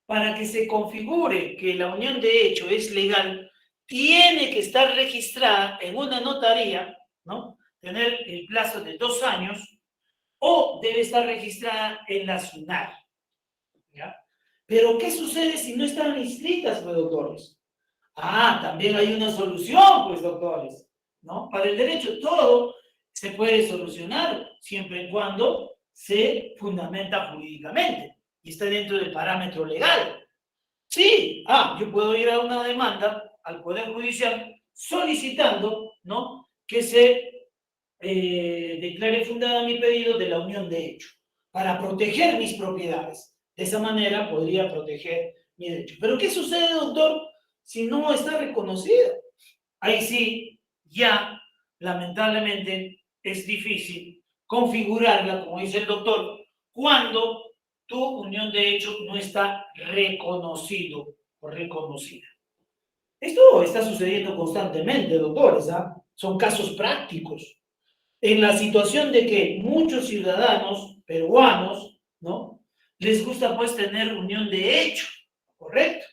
para que se configure que la unión de hecho es legal, tiene que estar registrada en una notaría, ¿no?, tener el plazo de 2 años, o debe estar registrada en la SUNAT, ¿ya? Pero, ¿qué sucede si no están inscritas, pues, doctores? También hay una solución, pues, doctores, ¿no? Para el derecho todo se puede solucionar siempre y cuando se fundamenta jurídicamente y está dentro del parámetro legal. Sí, yo puedo ir a una demanda al Poder Judicial solicitando, ¿no?, que se declare fundada mi pedido de la unión de hecho, para proteger mis propiedades. De esa manera podría proteger mi derecho. Pero ¿qué sucede, doctor, si no está reconocido? Ahí sí, ya, lamentablemente, es difícil configurarla, como dice el doctor, cuando tu unión de hecho no está reconocido o reconocida. Esto está sucediendo constantemente, doctores, son casos prácticos. En la situación de que muchos ciudadanos peruanos, ¿no?, les gusta pues tener unión de hecho, ¿correcto?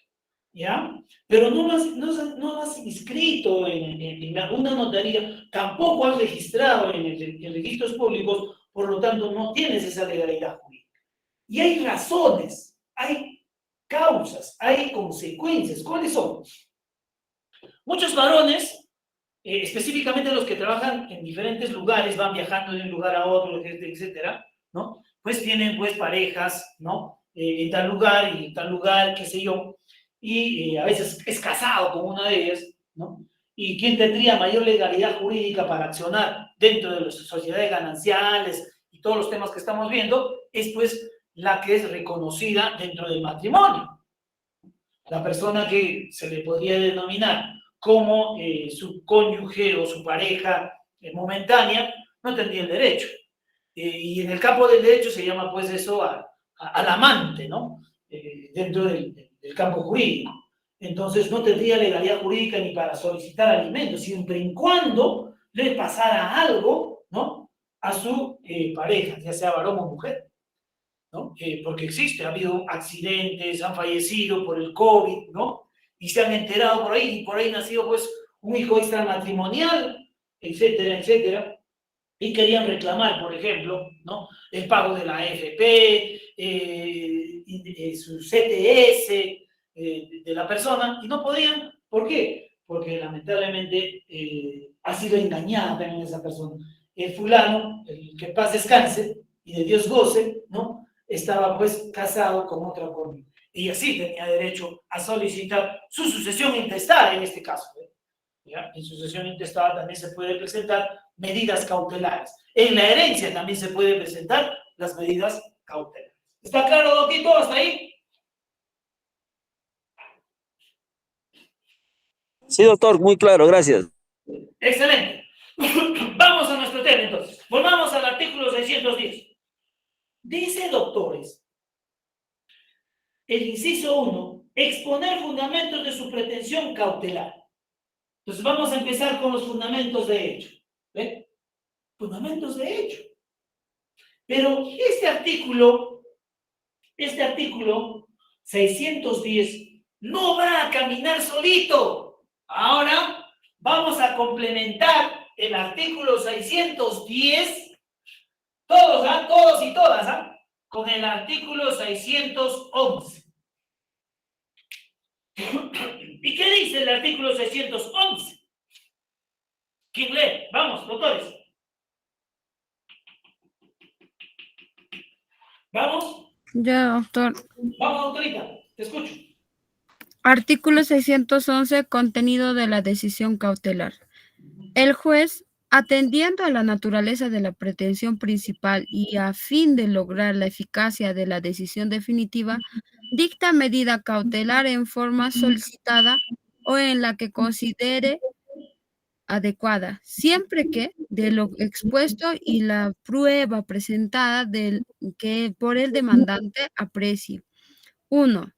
¿Ya? Pero no lo has inscrito en alguna notaría, tampoco has registrado en registros públicos, por lo tanto no tienes esa legalidad jurídica. Y hay razones, hay causas, hay consecuencias. ¿Cuáles son? Muchos varones, específicamente los que trabajan en diferentes lugares, van viajando de un lugar a otro, etcétera, ¿no? Pues tienen pues parejas, ¿no?, en tal lugar y en tal lugar, qué sé yo, y a veces es casado con una de ellas, ¿no? ¿Y quién tendría mayor legalidad jurídica para accionar dentro de las sociedades gananciales y todos los temas que estamos viendo? Es pues la que es reconocida dentro del matrimonio. La persona que se le podría denominar como su cónyuge o su pareja momentánea no tendría el derecho. Y en el campo del derecho se llama pues eso al amante, ¿no? Dentro del campo jurídico. Entonces no tendría legalidad jurídica ni para solicitar alimentos, siempre y cuando le pasara algo, ¿no?, a su pareja, ya sea varón o mujer, ¿no? Porque existe, ha habido accidentes, han fallecido por el COVID, ¿no?, y se han enterado por ahí, y por ahí nacido pues un hijo extramatrimonial, etcétera, etcétera, y querían reclamar, por ejemplo, ¿no?, el pago de la AFP, su CTS de la persona, y no podían ¿Por qué? Porque lamentablemente ha sido engañada también esa persona. El fulano, el que paz descanse y de Dios goce, ¿no? Estaba pues casado con otra joven. Y así tenía derecho a solicitar su sucesión intestada en este caso. ¿Ya? En sucesión intestada también se puede presentar medidas cautelares. En la herencia también se puede presentar las medidas cautelares. ¿Está claro, Doquito, hasta ahí? Sí, doctor, muy claro, gracias. Excelente. Vamos a nuestro tema entonces. Volvamos al artículo 610. Dice, doctores, el inciso 1, exponer fundamentos de su pretensión cautelar. Entonces vamos a empezar con los fundamentos de hecho. ¿Ven? Fundamentos de hecho. Pero este artículo 610 no va a caminar solito. Ahora vamos a complementar el artículo 610, todos, todos y todas, con el artículo 611. ¿Y qué dice el artículo 611? ¿Quién lee? Vamos, doctores. ¿Vamos? Ya, doctor. Vamos, doctorita, te escucho. Artículo 611, contenido de la decisión cautelar. El juez, atendiendo a la naturaleza de la pretensión principal y a fin de lograr la eficacia de la decisión definitiva, dicta medida cautelar en forma solicitada o en la que considere adecuada, siempre que de lo expuesto y la prueba presentada que por el demandante aprecie. 1.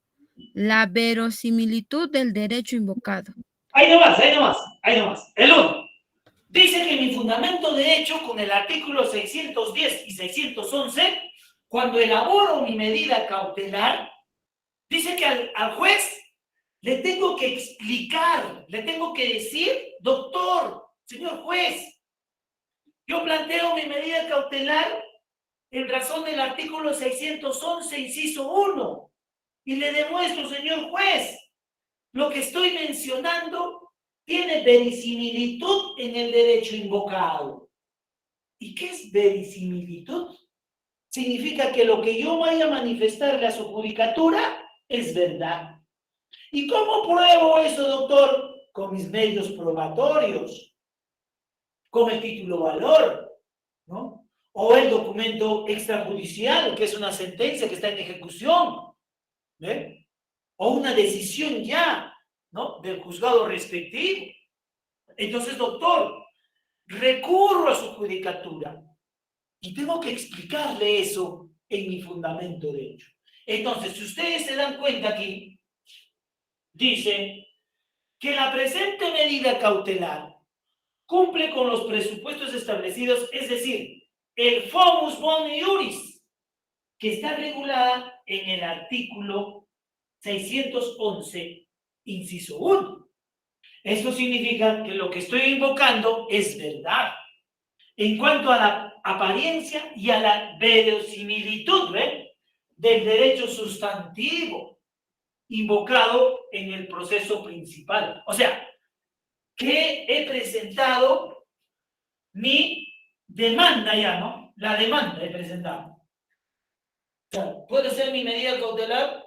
La verosimilitud del derecho invocado. Ahí nomás. El 1. Dice que mi fundamento de hecho con el artículo 610 y 611, cuando elaboro mi medida cautelar, dice que al juez le tengo que explicar, le tengo que decir, doctor, señor juez, yo planteo mi medida cautelar en razón del artículo 611, inciso 1, y le demuestro, señor juez, lo que estoy mencionando tiene verisimilitud en el derecho invocado. ¿Y qué es verisimilitud? Significa que lo que yo vaya a manifestarle a su judicatura es verdad. ¿Y cómo pruebo eso, doctor? Con mis medios probatorios, con el título valor, ¿no? O el documento extrajudicial, que es una sentencia que está en ejecución, ¿ve? O una decisión ya, ¿no? Del juzgado respectivo. Entonces, doctor, recurro a su judicatura y tengo que explicarle eso en mi fundamento de hecho. Entonces, si ustedes se dan cuenta aquí, dice que la presente medida cautelar cumple con los presupuestos establecidos, es decir, el fomus boni iuris, que está regulada en el artículo 611, inciso 1. Esto significa que lo que estoy invocando es verdad. En cuanto a la apariencia y a la verosimilitud, ¿ven? Del derecho sustantivo invocado en el proceso principal. O sea, que he presentado mi demanda ya, ¿no? La demanda he presentado. O sea, puede ser mi medida cautelar,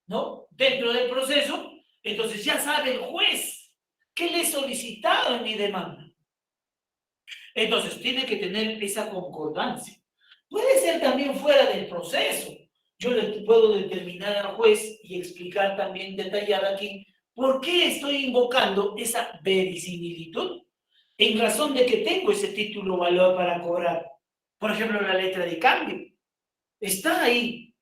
¿no? Dentro del proceso, entonces ya sabe el juez qué le he solicitado en mi demanda. Entonces tiene que tener esa concordancia. Puede ser también fuera del proceso. Yo le puedo determinar al juez y explicar también detallar aquí por qué estoy invocando esa verisimilitud en razón de que tengo ese título valor para cobrar. Por ejemplo, la letra de cambio. Está ahí,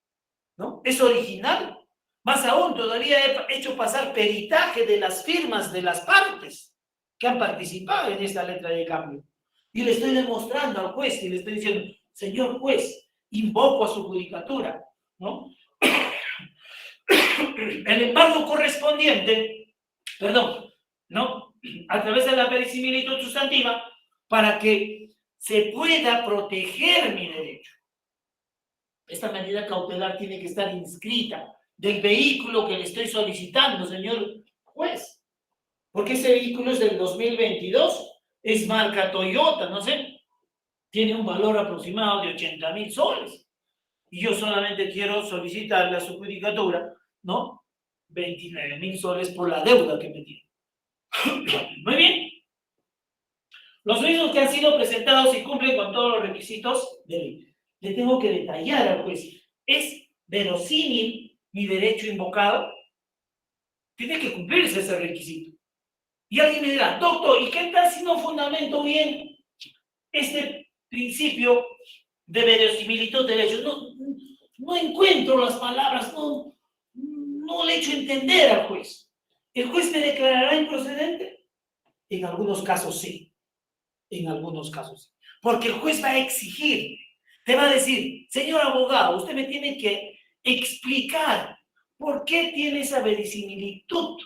¿no? Es original. Más aún, todavía he hecho pasar peritaje de las firmas de las partes que han participado en esta letra de cambio. Y le estoy demostrando al juez y le estoy diciendo, señor juez, invoco a su judicatura, ¿no? El embargo correspondiente, perdón, ¿no? A través de la verisimilitud sustantiva, para que se pueda proteger mi derecho. Esta medida cautelar tiene que estar inscrita del vehículo que le estoy solicitando, señor juez. porque ese vehículo es del 2022, es marca Toyota, no sé, tiene un valor aproximado de 80.000 soles. Y yo solamente quiero solicitar la judicatura, ¿no? 29.000 soles por la deuda que me tiene. Muy bien. Los mismos que han sido presentados y cumplen con todos los requisitos de ley. Le tengo que detallar al juez. ¿Es verosímil mi derecho invocado? Tiene que cumplirse ese requisito. Y alguien me dirá, doctor, ¿y qué tal si no fundamento bien este principio de verosimilitud de derechos? No encuentro las palabras, no le echo entender al juez. ¿El juez me declarará improcedente? En algunos casos sí. En algunos casos sí. Porque el juez va a exigir, te va a decir, señor abogado, usted me tiene que explicar por qué tiene esa verisimilitud,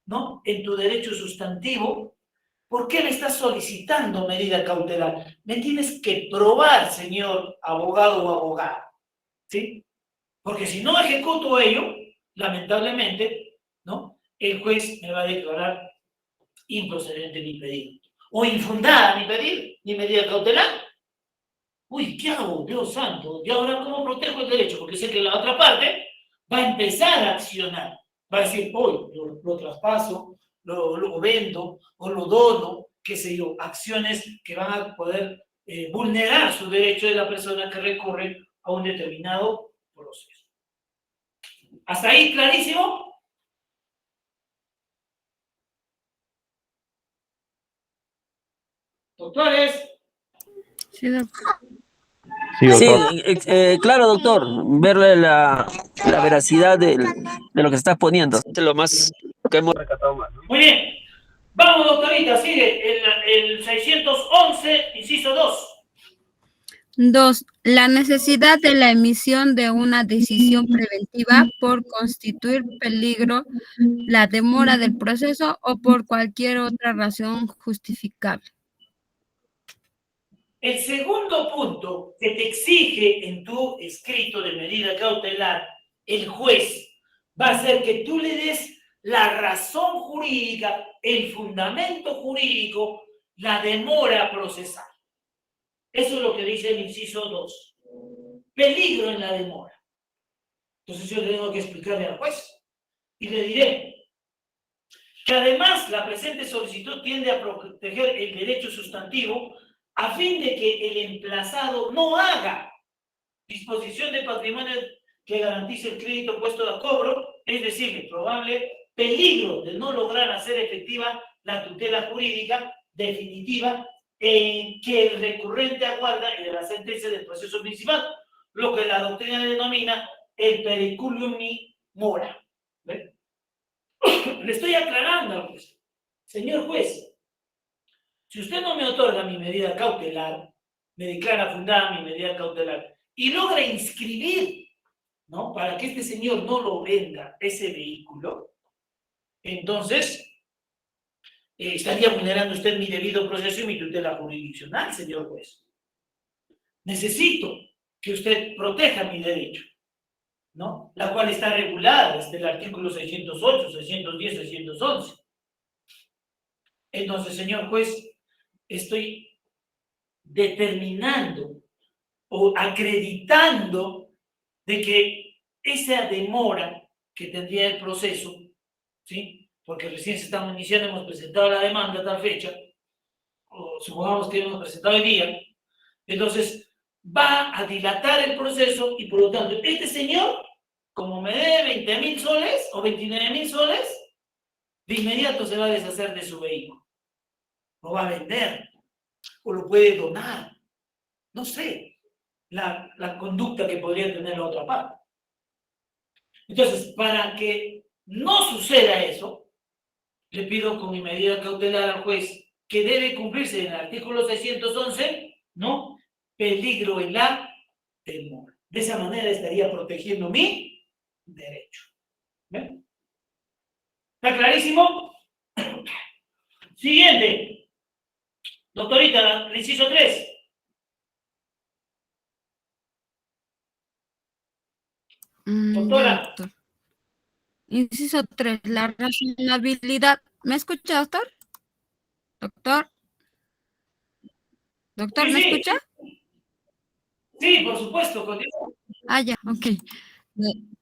¿no? En tu derecho sustantivo. ¿Por qué me estás solicitando medida cautelar? Me tienes que probar, señor abogado o abogada, ¿sí? Porque si no ejecuto ello, lamentablemente, ¿no? El juez me va a declarar improcedente mi pedido. O infundada mi pedido, mi medida cautelar. Uy, ¿qué hago? Dios santo. ¿Y ahora cómo protejo el derecho? Porque sé que la otra parte va a empezar a accionar. Va a decir, hoy lo traspaso, lo vendo o lo dono, qué sé yo, acciones que van a poder vulnerar su derecho de la persona que recurre a un determinado proceso. ¿Hasta ahí clarísimo? Doctores. Sí, doctor. Sí, Sí, doctor. claro, doctor, verle la veracidad de lo que se está exponiendo. Es lo más que hemos recatado más, ¿no? Muy bien. Vamos, doctorita, sigue el 611, inciso 2. 2. La necesidad de la emisión de una decisión preventiva por constituir peligro, la demora del proceso o por cualquier otra razón justificable. El segundo punto que te exige en tu escrito de medida cautelar el juez va a ser que tú le des la razón jurídica, el fundamento jurídico, la demora procesal. Eso es lo que dice el inciso 2. Peligro en la demora. Entonces yo le tengo que explicarle al juez y le diré que además la presente solicitud tiende a proteger el derecho sustantivo a fin de que el emplazado no haga disposición de patrimonio que garantice el crédito puesto a cobro, es decir, el probable peligro de no lograr hacer efectiva la tutela jurídica definitiva en que el recurrente aguarda y de la sentencia del proceso principal, lo que la doctrina denomina el periculum mora. ¿Ve? Le estoy aclarando al juez. Señor juez, si usted no me otorga mi medida cautelar, me declara fundada mi medida cautelar y logra inscribir, ¿no? Para que este señor no lo venda ese vehículo, entonces estaría vulnerando usted mi debido proceso y mi tutela jurisdiccional, señor juez. Necesito que usted proteja mi derecho, ¿no? La cual está regulada desde el artículo 608, 610, 611. Entonces, señor juez, estoy determinando o acreditando de que esa demora que tendría el proceso, ¿sí? Porque recién se estamos iniciando, hemos presentado la demanda a tal fecha, o supongamos que hemos presentado el día, entonces va a dilatar el proceso y por lo tanto, este señor, como me debe 20.000 soles o 29.000 soles, de inmediato se va a deshacer de su vehículo. Lo va a vender o lo puede donar. No sé la conducta que podría tener la otra parte. Entonces, para que no suceda eso, le pido con mi medida cautelar al juez que debe cumplirse en el artículo 611, ¿no? Peligro en la demora. De esa manera estaría protegiendo mi derecho. ¿Ven? ¿Está clarísimo? Siguiente. Doctorita, el inciso 3. Ya, Doctora. doctor. Inciso 3. La razonabilidad ¿Me escucha, doctor? Doctor, doctor, Sí, ¿me sí, escucha? sí, por supuesto, continúa. Ah, ya, ok.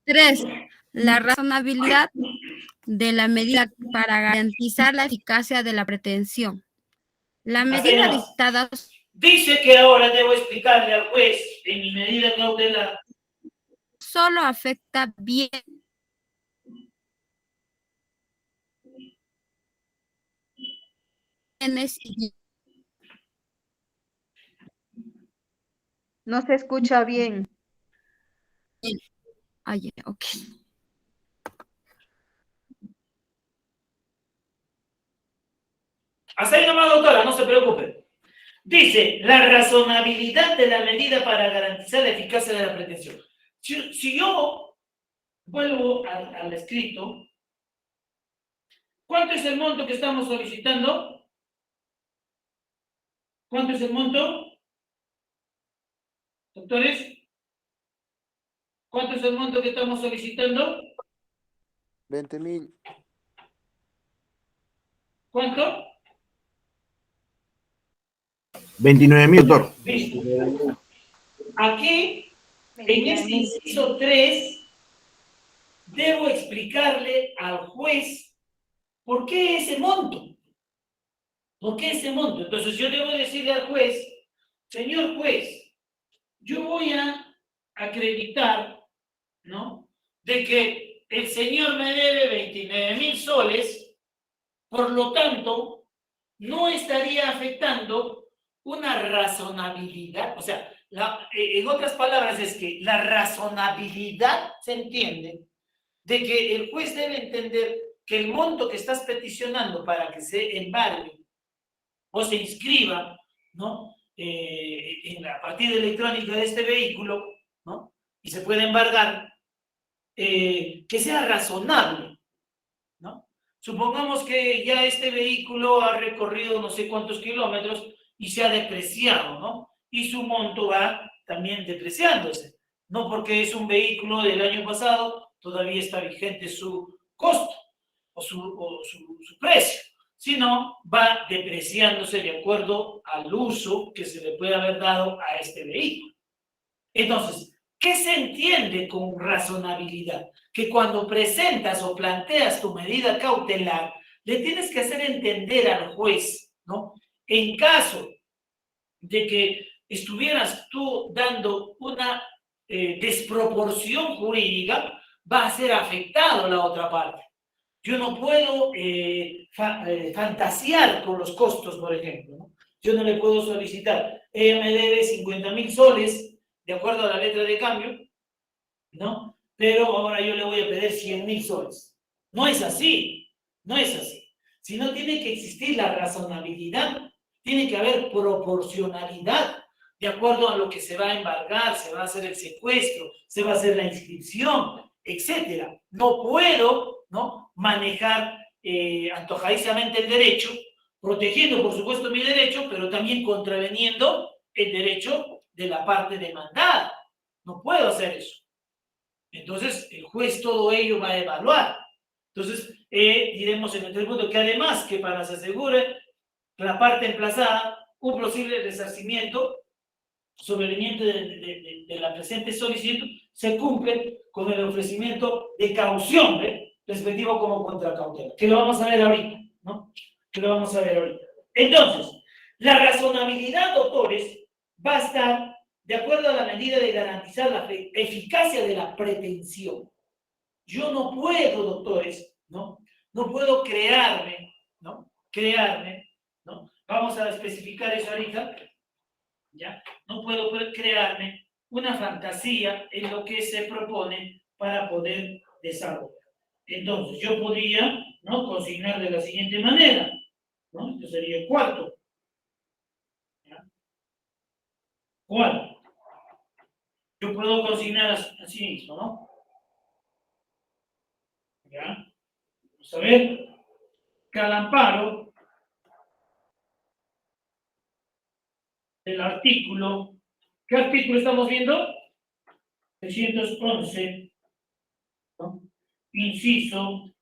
3. La razonabilidad de la medida para garantizar la eficacia de la pretensión. La Hasta ahí medida nomás. dictada Dice que ahora debo explicarle al juez, en mi medida cautelar, solo afecta bienes y No se escucha bien. bienes. Ah, ya, ok. hasta ahí nomás, doctora, no se preocupe. Dice, la razonabilidad de la medida para garantizar la eficacia de la pretensión. Si yo vuelvo al escrito, ¿cuánto es el monto que estamos solicitando? ¿Cuánto es el monto? Doctores, ¿cuánto es el monto que estamos solicitando? 20.000. ¿Cuánto? 29.000, doctor. Listo. Aquí, en este inciso 3, debo explicarle al juez por qué ese monto. ¿Por qué ese monto? Entonces yo debo decirle al juez, señor juez, yo voy a acreditar, ¿no? De que el señor me debe 29.000 soles, por lo tanto, no estaría afectando una razonabilidad, o sea, en otras palabras es que la razonabilidad se entiende de que el juez debe entender que el monto que estás peticionando para que se embargue o se inscriba, ¿no? En la partida electrónica de este vehículo, ¿no? Y se puede embargar, que sea razonable, ¿no? Supongamos que ya este vehículo ha recorrido no sé cuántos kilómetros y se ha depreciado, ¿no? Y su monto va también depreciándose. No porque es un vehículo del año pasado, todavía está vigente su costo o su precio, sino va depreciándose de acuerdo al uso que se le puede haber dado a este vehículo. Entonces, ¿qué se entiende con razonabilidad? Que cuando presentas o planteas tu medida cautelar, le tienes que hacer entender al juez, ¿no? En caso de que estuvieras tú dando una desproporción jurídica, va a ser afectado la otra parte. Yo no puedo fantasear con los costos, por ejemplo, ¿no? Yo no le puedo solicitar, ella me debe 50.000 soles, de acuerdo a la letra de cambio, ¿no? Pero ahora yo le voy a pedir 100.000 soles. No es así, no es así. Si no, tiene que existir la razonabilidad, tiene que haber proporcionalidad de acuerdo a lo que se va a embargar, se va a hacer el secuestro, se va a hacer la inscripción, etcétera. No puedo, ¿no?, manejar antojadizamente el derecho, protegiendo, por supuesto, mi derecho, pero también contraveniendo el derecho de la parte demandada. No puedo hacer eso. Entonces, el juez todo ello va a evaluar. Entonces, diremos en el tributo que además que para se asegure la parte emplazada un posible resarcimiento sobreviviente de la presente solicitud se cumple con el ofrecimiento de caución, respectivo como contracautela, que lo vamos a ver ahorita, ¿no? Que lo vamos a ver ahorita. Entonces, la razonabilidad, doctores, va a estar de acuerdo a la medida de garantizar la eficacia de la pretensión. Yo no puedo, doctores, ¿no? No puedo crearme, ¿no? ¿no? Vamos a especificar eso ahorita, ¿ya? No puedo crearme una fantasía en lo que se propone para poder desarrollar. Entonces, yo podría, ¿no?, consignar de la siguiente manera, ¿no? Esto sería el cuarto. ¿Ya? ¿Cuál? Yo puedo consignar así mismo, ¿no? ¿Ya? Vamos a ver. Cada amparo del artículo. ¿Qué artículo estamos viendo? 611, ¿no? Inciso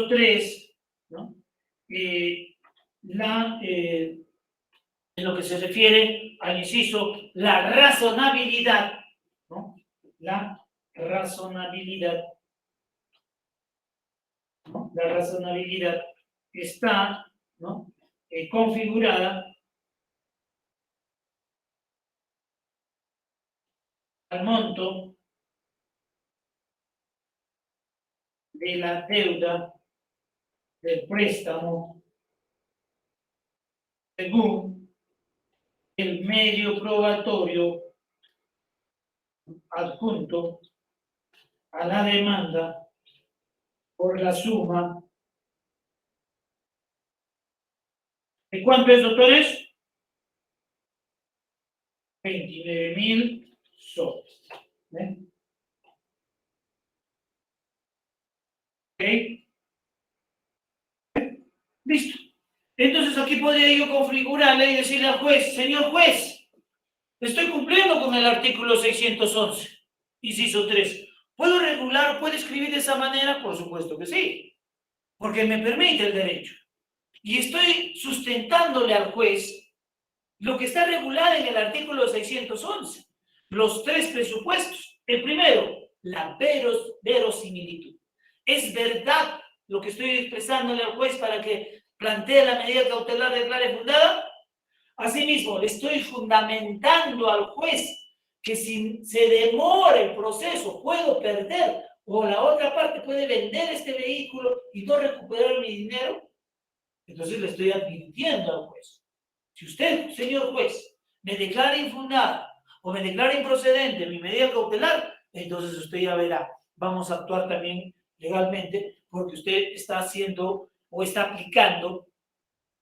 3, ¿no? En lo que se refiere al inciso, la razonabilidad, ¿no? La razonabilidad, ¿no? La razonabilidad está, ¿no? Configurada al monto de la deuda del préstamo según el medio probatorio adjunto a la demanda por la suma. ¿De cuánto es, doctores? 29.000 soles. ¿Ven? ¿Ok? Listo. Entonces aquí podría yo configurarle y decirle al juez, señor juez, estoy cumpliendo con el artículo 611, inciso 3. ¿Puedo regular, puede escribir de esa manera? Por supuesto que sí, porque me permite el derecho. Y estoy sustentándole al juez lo que está regulado en el artículo 611, los 3 presupuestos. El primero, la verosimilitud. ¿Es verdad lo que estoy expresándole al juez para que plantee la medida cautelar declare fundada? Asimismo, le estoy fundamentando al juez que si se demora el proceso puedo perder o la otra parte puede vender este vehículo y no recuperar mi dinero. Entonces le estoy advirtiendo al juez. Si usted, señor juez, me declara infundada o me declara improcedente mi medida cautelar, entonces usted ya verá, vamos a actuar también legalmente porque usted está haciendo o está aplicando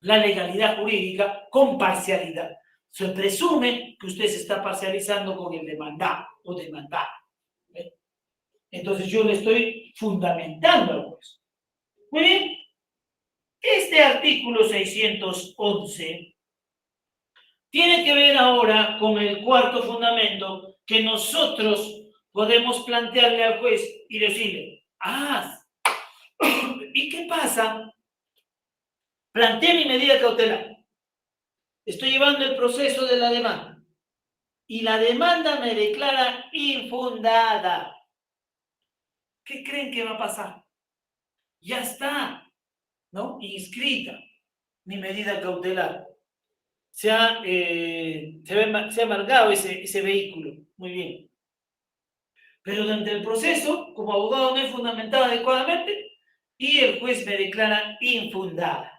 la legalidad jurídica con parcialidad. Se presume que usted se está parcializando con el demandado o demandada. ¿Ve? Entonces yo le estoy fundamentando al juez. Muy bien. Este artículo 611 tiene que ver ahora con el cuarto fundamento que nosotros podemos plantearle al juez y decirle, ¿y qué pasa? Planteé mi medida cautelar. Estoy llevando el proceso de la demanda y la demanda me declara infundada. ¿Qué creen que va a pasar? Ya está, ¿no? Inscrita mi medida cautelar. Se ha embargado ese vehículo. Muy bien. Pero durante el proceso, como abogado no he fundamentado adecuadamente y el juez me declara infundada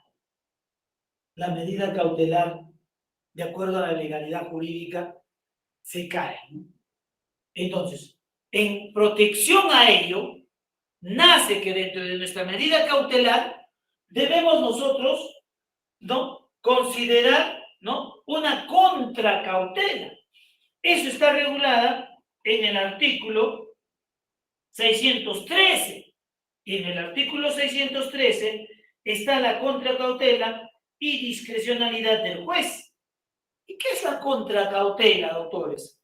la medida cautelar de acuerdo a la legalidad jurídica se cae. Entonces, en protección a ello, nace que dentro de nuestra medida cautelar debemos nosotros, ¿no?, considerar, ¿no?, una contracautela. Eso está regulada en el artículo 613. Y en el artículo 613 está la contracautela y discrecionalidad del juez. ¿Y qué es la contracautela, doctores?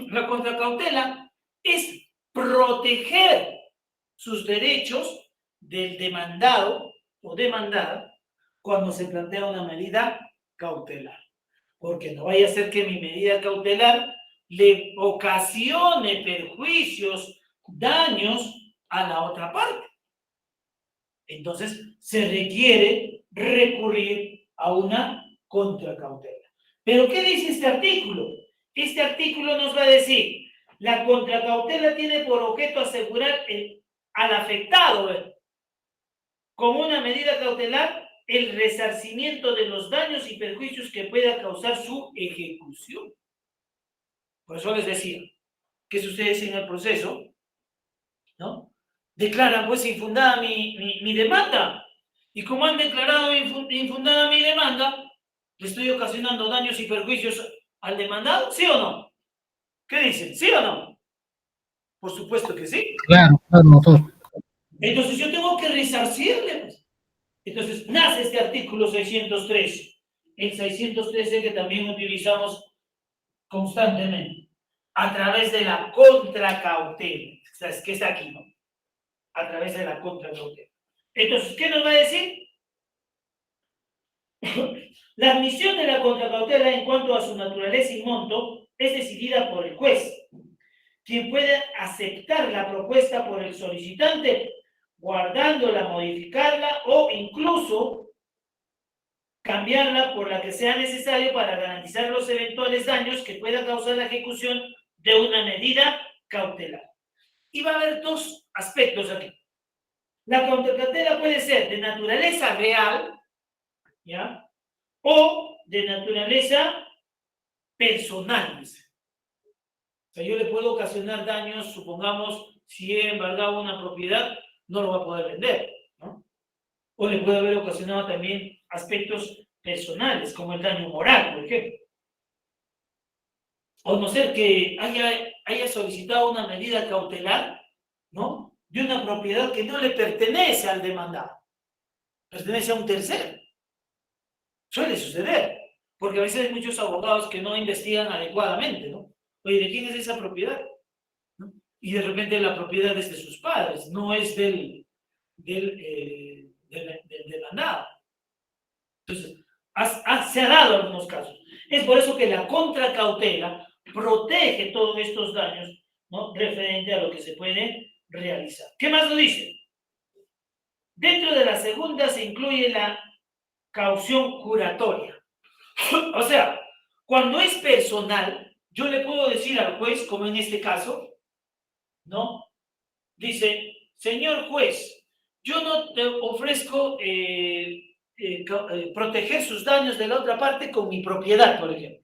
La contracautela es proteger sus derechos del demandado o demandada cuando se plantea una medida cautelar. Porque no vaya a ser que mi medida cautelar le ocasione perjuicios, daños a la otra parte. Entonces, se requiere recurrir a una contracautela. ¿Pero qué dice este artículo? Este artículo nos va a decir, la contracautela tiene por objeto asegurar al afectado como una medida cautelar el resarcimiento de los daños y perjuicios que pueda causar su ejecución. Por eso les decía que si ustedes en el proceso, ¿no?, declaran pues infundada mi demanda, y como han declarado infundada mi demanda, le estoy ocasionando daños y perjuicios al demandado, ¿sí o no? ¿Qué dicen? ¿Sí o no? Por supuesto que sí. Claro, doctor. Entonces yo tengo que resarcirle, pues. Entonces nace este artículo 613, el 613 que también utilizamos constantemente, a través de la contracautela, que está aquí, ¿no? A través de la contracautela. Entonces, ¿qué nos va a decir? La admisión de la contracautela en cuanto a su naturaleza y monto es decidida por el juez, quien puede aceptar la propuesta por el solicitante, guardándola, modificarla o incluso cambiarla por la que sea necesario para garantizar los eventuales daños que pueda causar la ejecución de una medida cautelar. Y va a haber dos aspectos aquí. La contracautela puede ser de naturaleza real, ¿ya? O de naturaleza personal. O sea, yo le puedo ocasionar daños, supongamos, si he embargado una propiedad, no lo va a poder vender, ¿no? O le puede haber ocasionado también aspectos personales, como el daño moral, por ejemplo. O no ser que haya solicitado una medida cautelar, ¿no? De una propiedad que no le pertenece al demandado, pertenece a un tercero. Suele suceder, porque a veces hay muchos abogados que no investigan adecuadamente, ¿no? Oye, ¿de quién es esa propiedad? ¿No? Y de repente la propiedad es de sus padres, no es del demandado. Entonces, se ha dado algunos casos. Es por eso que la contracautela protege todos estos daños, ¿no? Referente a lo que se puede realizar. ¿Qué más lo dice? Dentro de la segunda se incluye la caución juratoria. O sea, cuando es personal, yo le puedo decir al juez, como en este caso, ¿no? Dice, señor juez, yo no te ofrezco proteger sus daños de la otra parte con mi propiedad, por ejemplo,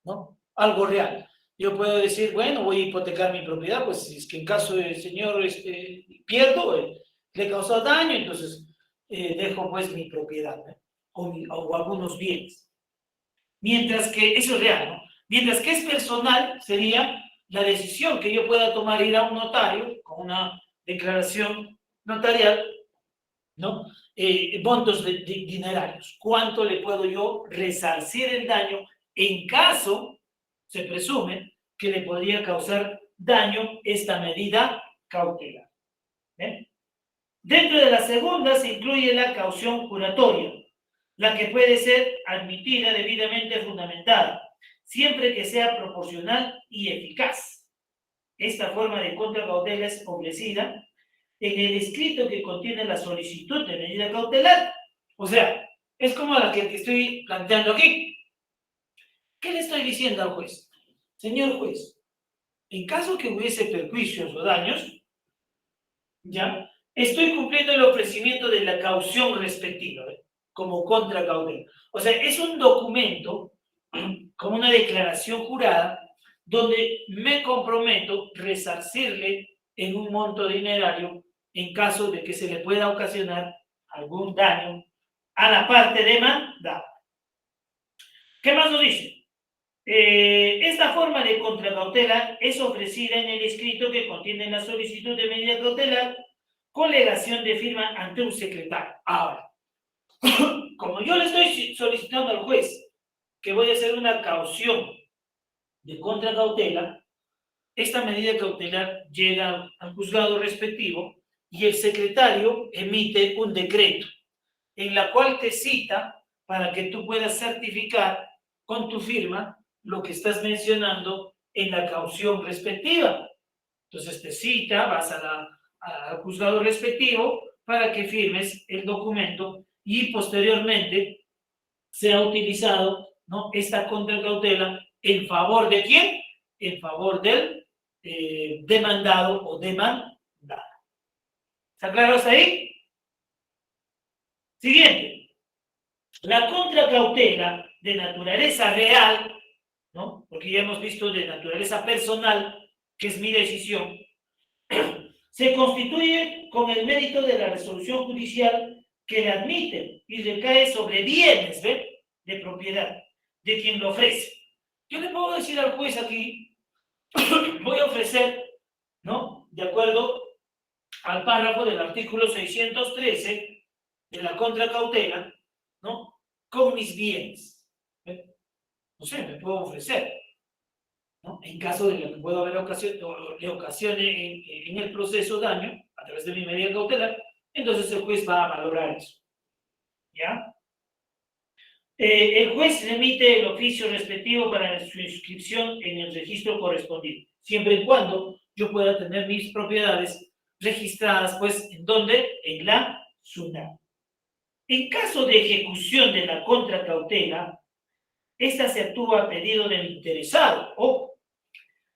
¿no? Algo real. Yo puedo decir, bueno, voy a hipotecar mi propiedad, pues si es que en caso del señor pierdo, le he causado daño, entonces dejo pues mi propiedad, ¿no? O algunos bienes. Mientras que, eso es real, ¿no? Mientras que es personal, sería la decisión que yo pueda tomar, ir a un notario con una declaración notarial, ¿no? Montos dinerarios. ¿Cuánto le puedo yo resarcir el daño en caso, se presume, que le podría causar daño esta medida cautelar? ¿Ven? Dentro de la segunda se incluye la caución juratoria, la que puede ser admitida debidamente fundamentada, siempre que sea proporcional y eficaz. Esta forma de contracautela es ofrecida en el escrito que contiene la solicitud de medida cautelar. O sea, es como la que estoy planteando aquí. ¿Qué le estoy diciendo al juez? Señor juez, en caso que hubiese perjuicios o daños, ya, estoy cumpliendo el ofrecimiento de la caución respectiva, como contracautela. O sea, es un documento, como una declaración jurada, donde me comprometo resarcirle en un monto dinerario en caso de que se le pueda ocasionar algún daño a la parte demandada. ¿Qué más nos dice? Esta forma de contracautela es ofrecida en el escrito que contiene la solicitud de medida cautelar con legación de firma ante un secretario. Ahora, como yo le estoy solicitando al juez que voy a hacer una caución de contracautela, esta medida cautelar llega al juzgado respectivo y el secretario emite un decreto en la cual te cita para que tú puedas certificar con tu firma lo que estás mencionando en la caución respectiva. Entonces te cita, vas al juzgado respectivo para que firmes el documento y posteriormente sea utilizado, ¿no?, esta contracautela en favor de ¿quién? En favor del demandado o demandada. ¿Está claro hasta ahí? Siguiente. La contracautela de naturaleza real, ¿no?, porque ya hemos visto de naturaleza personal, que es mi decisión, se constituye con el mérito de la resolución judicial que le admite y recae sobre bienes, ¿ve?, de propiedad de quien lo ofrece. Yo le puedo decir al juez aquí, voy a ofrecer, ¿no?, de acuerdo al párrafo del artículo 613 de la contracautela, ¿no?, con mis bienes. ¿Ve? No sé, me puedo ofrecer, ¿no?, en caso de que pueda haber ocasione en el proceso daño, a través de mi medida cautelar, entonces el juez va a valorar eso. ¿Ya? El juez emite el oficio respectivo para su inscripción en el registro correspondiente, siempre y cuando yo pueda tener mis propiedades registradas, pues, ¿en dónde? En la SUNAT. En caso de ejecución de la contracautela, esta se actúa a pedido del interesado. ¿O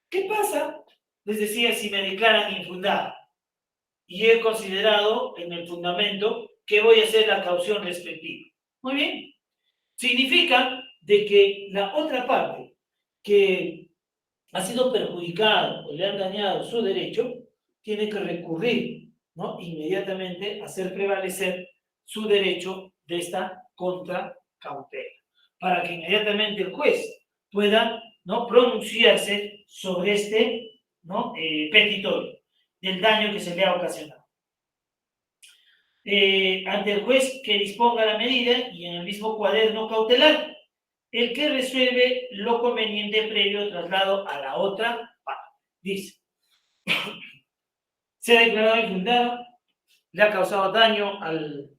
qué pasa? Les decía, si me declaran infundada y he considerado en el fundamento que voy a hacer la caución respectiva. Muy bien. Significa de que la otra parte que ha sido perjudicada o le han dañado su derecho, tiene que recurrir, ¿no?, inmediatamente a hacer prevalecer su derecho de esta contracautela, para que inmediatamente el juez pueda, ¿no?, pronunciarse sobre este, ¿no?, petitorio, del daño que se le ha ocasionado. Ante el juez que disponga la medida y en el mismo cuaderno cautelar, el que resuelve lo conveniente previo traslado a la otra parte. Dice, se ha declarado infundada, le ha causado daño al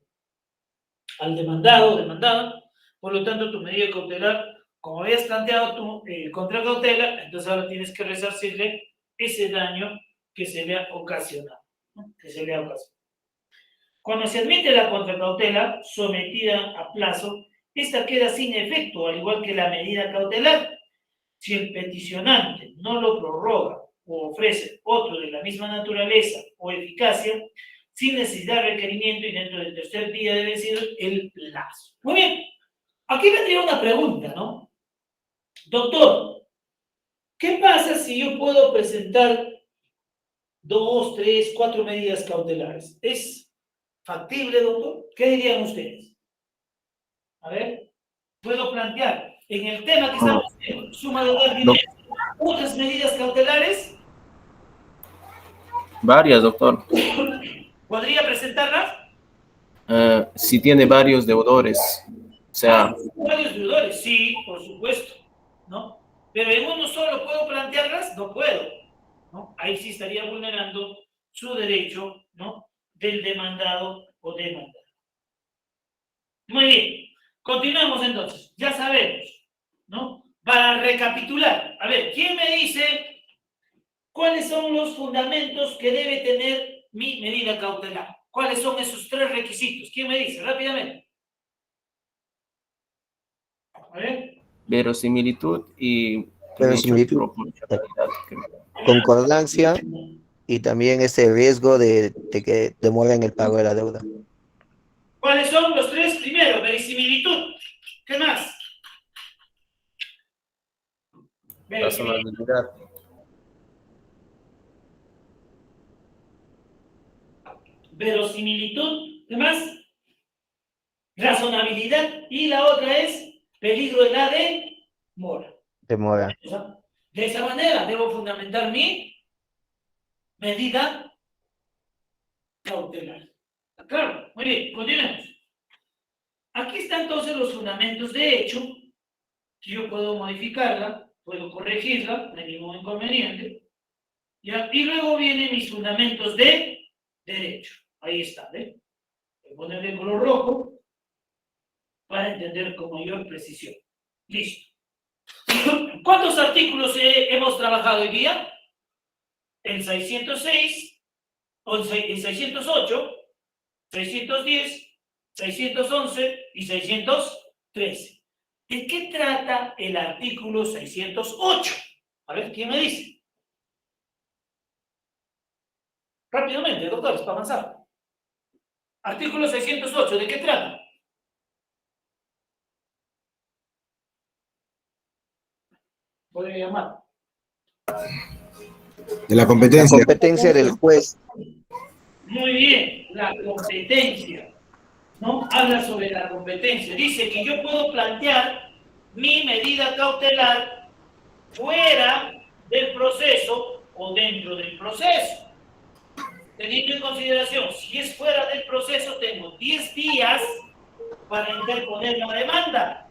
demandado o demandada, por lo tanto tu medida cautelar, como habías planteado tu contracautela, entonces ahora tienes que resarcirle ese daño que se le ha ocasionado, ¿no?, que se le ha ocasionado. Cuando se admite la contracautela sometida a plazo, esta queda sin efecto, al igual que la medida cautelar. Si el peticionante no lo prorroga o ofrece otro de la misma naturaleza o eficacia, sin necesidad de requerimiento y dentro del tercer día de vencido el plazo. Muy bien, aquí vendría una pregunta, ¿no? Doctor, ¿qué pasa si yo puedo presentar 2, 3, 4 medidas cautelares? ¿Es factible, doctor? ¿Qué dirían ustedes? A ver, puedo plantear en el tema que estamos viendo, suma de dar dinero, otras medidas cautelares. Varias, doctor. ¿Podría presentarlas? Si tiene varios deudores, o sea, Varios deudores, sí, por supuesto, ¿no? Pero en uno solo puedo plantearlas, no puedo, ¿no? Ahí sí estaría vulnerando su derecho, ¿no?, del demandado o demandada. Muy bien, continuamos entonces, ya sabemos, ¿no? Para recapitular, a ver, ¿quién me dice cuáles son los fundamentos que debe tener mi medida cautelar? ¿Cuáles son esos 3 requisitos? ¿Quién me dice? Rápidamente. A ver. verosimilitud y Verosimilitud, proporcionalidad. concordancia y también ese riesgo de que demoren el pago de la deuda. ¿Cuáles son los 3 primeros? Verisimilitud. ¿Qué más? Razonabilidad. Verosimilitud. ¿Qué más? Razonabilidad. Y la otra es peligro de la demora. Demora. De esa manera debo fundamentar mi medida cautelar. Claro, muy bien, continuemos. Aquí están entonces los fundamentos de hecho, que yo puedo modificarla, puedo corregirla, no hay ningún inconveniente. ¿Ya? Y luego vienen mis fundamentos de derecho. Ahí está, ¿eh? Voy a ponerle color rojo para entender con mayor precisión. Listo. ¿Cuántos artículos hemos trabajado hoy día? En 606, en 608, 610, 611 y 613. ¿De qué trata el artículo 608? A ver, ¿quién me dice? Rápidamente, doctores, para avanzar. Artículo 608, ¿de qué trata? Voy a llamar. De la La competencia. competencia del juez. Muy bien, la competencia, ¿no? Habla sobre la competencia. Dice que yo puedo plantear mi medida cautelar fuera del proceso o dentro del proceso. Teniendo en consideración, si es fuera del proceso, tengo 10 días para interponer la demanda.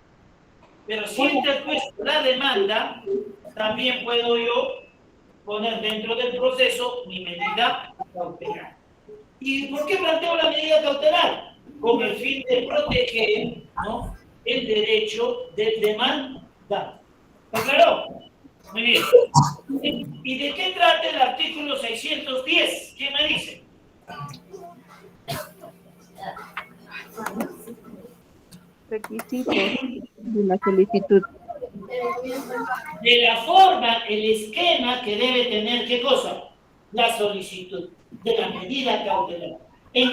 Pero si interpuesto la demanda, también puedo yo poner dentro del proceso mi medida cautelar. ¿Y por qué planteo la medida cautelar? Con el fin de proteger, ¿no?, el derecho del demandante. ¿Está claro? Muy bien. ¿Y de qué trata el artículo 610? ¿Quién me dice? Requisitos de la solicitud. De la forma, el esquema que debe tener, ¿qué cosa? La solicitud de la medida cautelar. En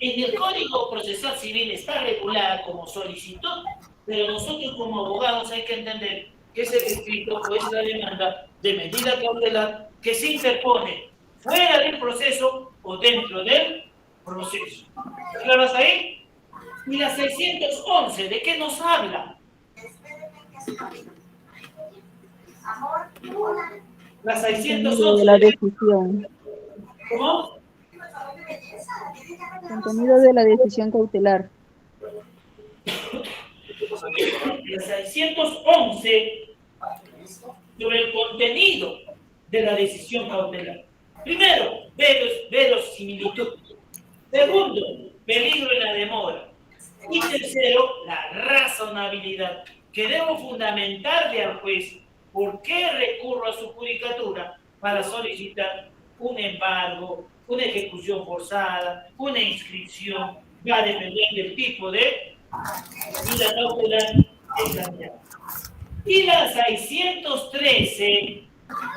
el Código Procesal Civil está regulada como solicitud, pero nosotros como abogados hay que entender que es el escrito o es la demanda de medida cautelar que se interpone fuera del proceso o dentro del proceso. ¿Claro hasta ahí? Y la 611, ¿de qué nos habla? La Contenido 611. de la decisión. ¿Cómo? Contenido de la decisión cautelar. La 611 sobre el contenido de la decisión cautelar. Primero, verosimilitud. Segundo, peligro en la demora. Y tercero, la razonabilidad, que debo fundamentarle al juez por qué recurro a su judicatura para solicitar un embargo, una ejecución forzada, una inscripción. Va a depender del tipo de medida cautelar examinada. Y la 613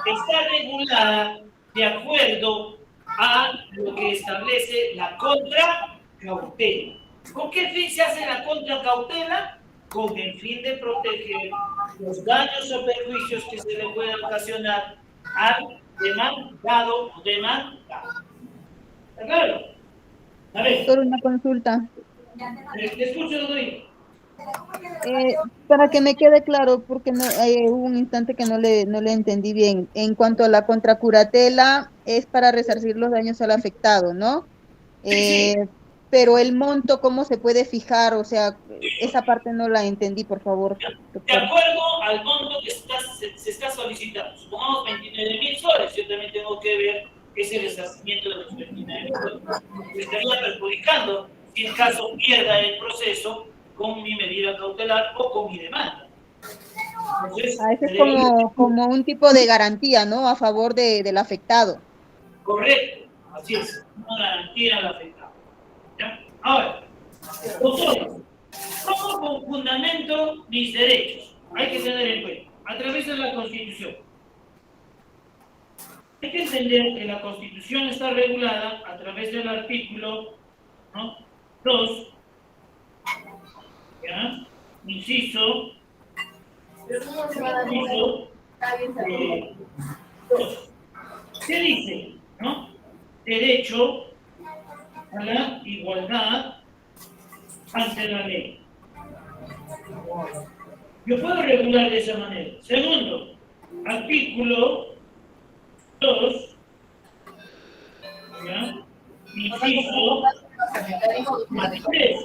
está regulada de acuerdo a lo que establece la contracautela. ¿Con qué fin se hace la contracautela? Con el fin de proteger los daños o perjuicios que se le puedan ocasionar al demandado o demandada. ¿Está claro? A ver, Doctor, una consulta. te escucho, Rodrigo. Para que me quede claro, porque no, hubo un instante que no le entendí bien. En cuanto a la contracuratela, es para resarcir los daños al afectado, ¿no? Sí. Pero el monto, ¿cómo se puede fijar? O sea, esa parte no la entendí, por favor, De doctor. acuerdo al monto que se está solicitando, supongamos 29.000 soles, yo también tengo que ver ese resarcimiento de los 29.000 soles. Me estaría perjudicando si en caso pierda el proceso con mi medida cautelar o con mi demanda. Entonces, Ese es como un tipo de garantía, ¿no? A favor del afectado. correcto, así es, una garantía al afectado. ¿Ya? Ahora, doctores, ¿cómo fundamento mis derechos? Hay que tener en cuenta, a través de la Constitución. Hay que entender que la Constitución está regulada a través del artículo, ¿no?, 2, ¿ya?, inciso 2. ¿Qué dice? ¿No? Derecho a la igualdad ante la ley. Yo puedo regular de esa manera. Segundo, artículo 2, ¿ya?, inciso 3,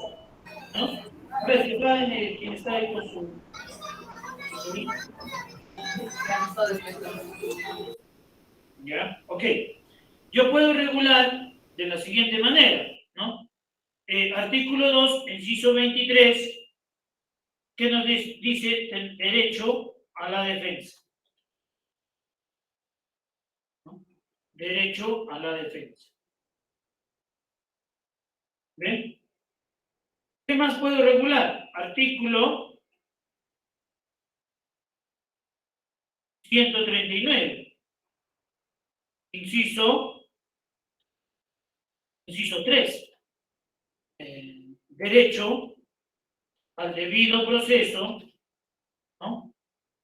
¿no? A ver, que va en quien está ahí con su... ¿Ya? Ok. Yo puedo regular de la siguiente manera, ¿no? Artículo 2, inciso 23, que nos dice el derecho a la defensa. ¿No? Derecho a la defensa. ¿Ven? ¿Qué más puedo regular? Artículo 139, inciso 3. Derecho al debido proceso, ¿no?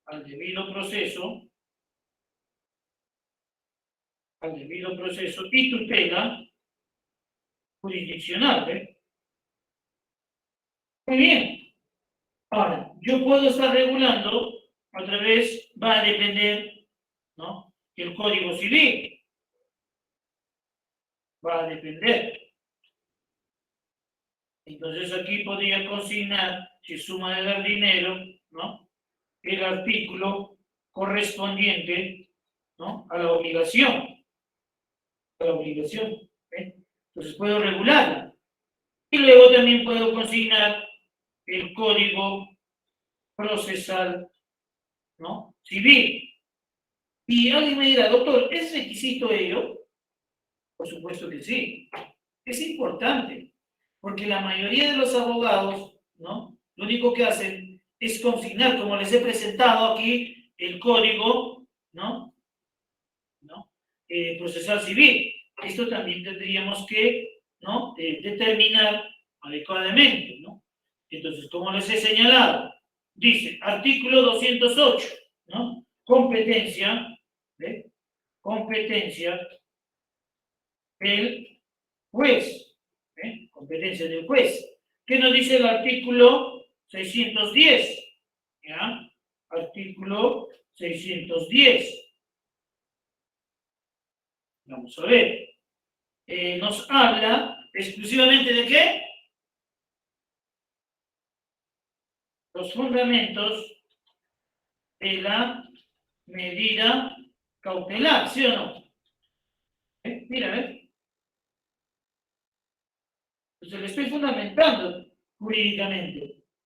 Al debido proceso y tutela jurisdiccional, ¿eh? Muy bien. Ahora, yo puedo estar regulando a través, va a depender, ¿no?, el Código Civil. Va a depender. Entonces aquí podría consignar, si suma de dar dinero, ¿no?, el artículo correspondiente, ¿no?, a la obligación. ¿Eh? Entonces puedo regularla. Y luego también puedo consignar el código procesal, ¿no? Civil. Y alguien me dirá, doctor, ¿es requisito ello? Por supuesto que sí. Es importante, porque la mayoría de los abogados, ¿no? Lo único que hacen es consignar, como les he presentado aquí, el código, ¿no? Procesal civil. Esto también tendríamos que, ¿no? Determinar adecuadamente, ¿no? Entonces, como les he señalado, dice, artículo 208, ¿no? Competencia, ¿ve? Competencia del juez, ¿eh? Competencia del juez. ¿Qué nos dice el artículo 610? ¿Ya? Artículo 610. Vamos a ver. Nos habla exclusivamente de qué? Los fundamentos de la medida cautelar, ¿sí o no? Mira, ¿ves? Entonces le estoy fundamentando jurídicamente.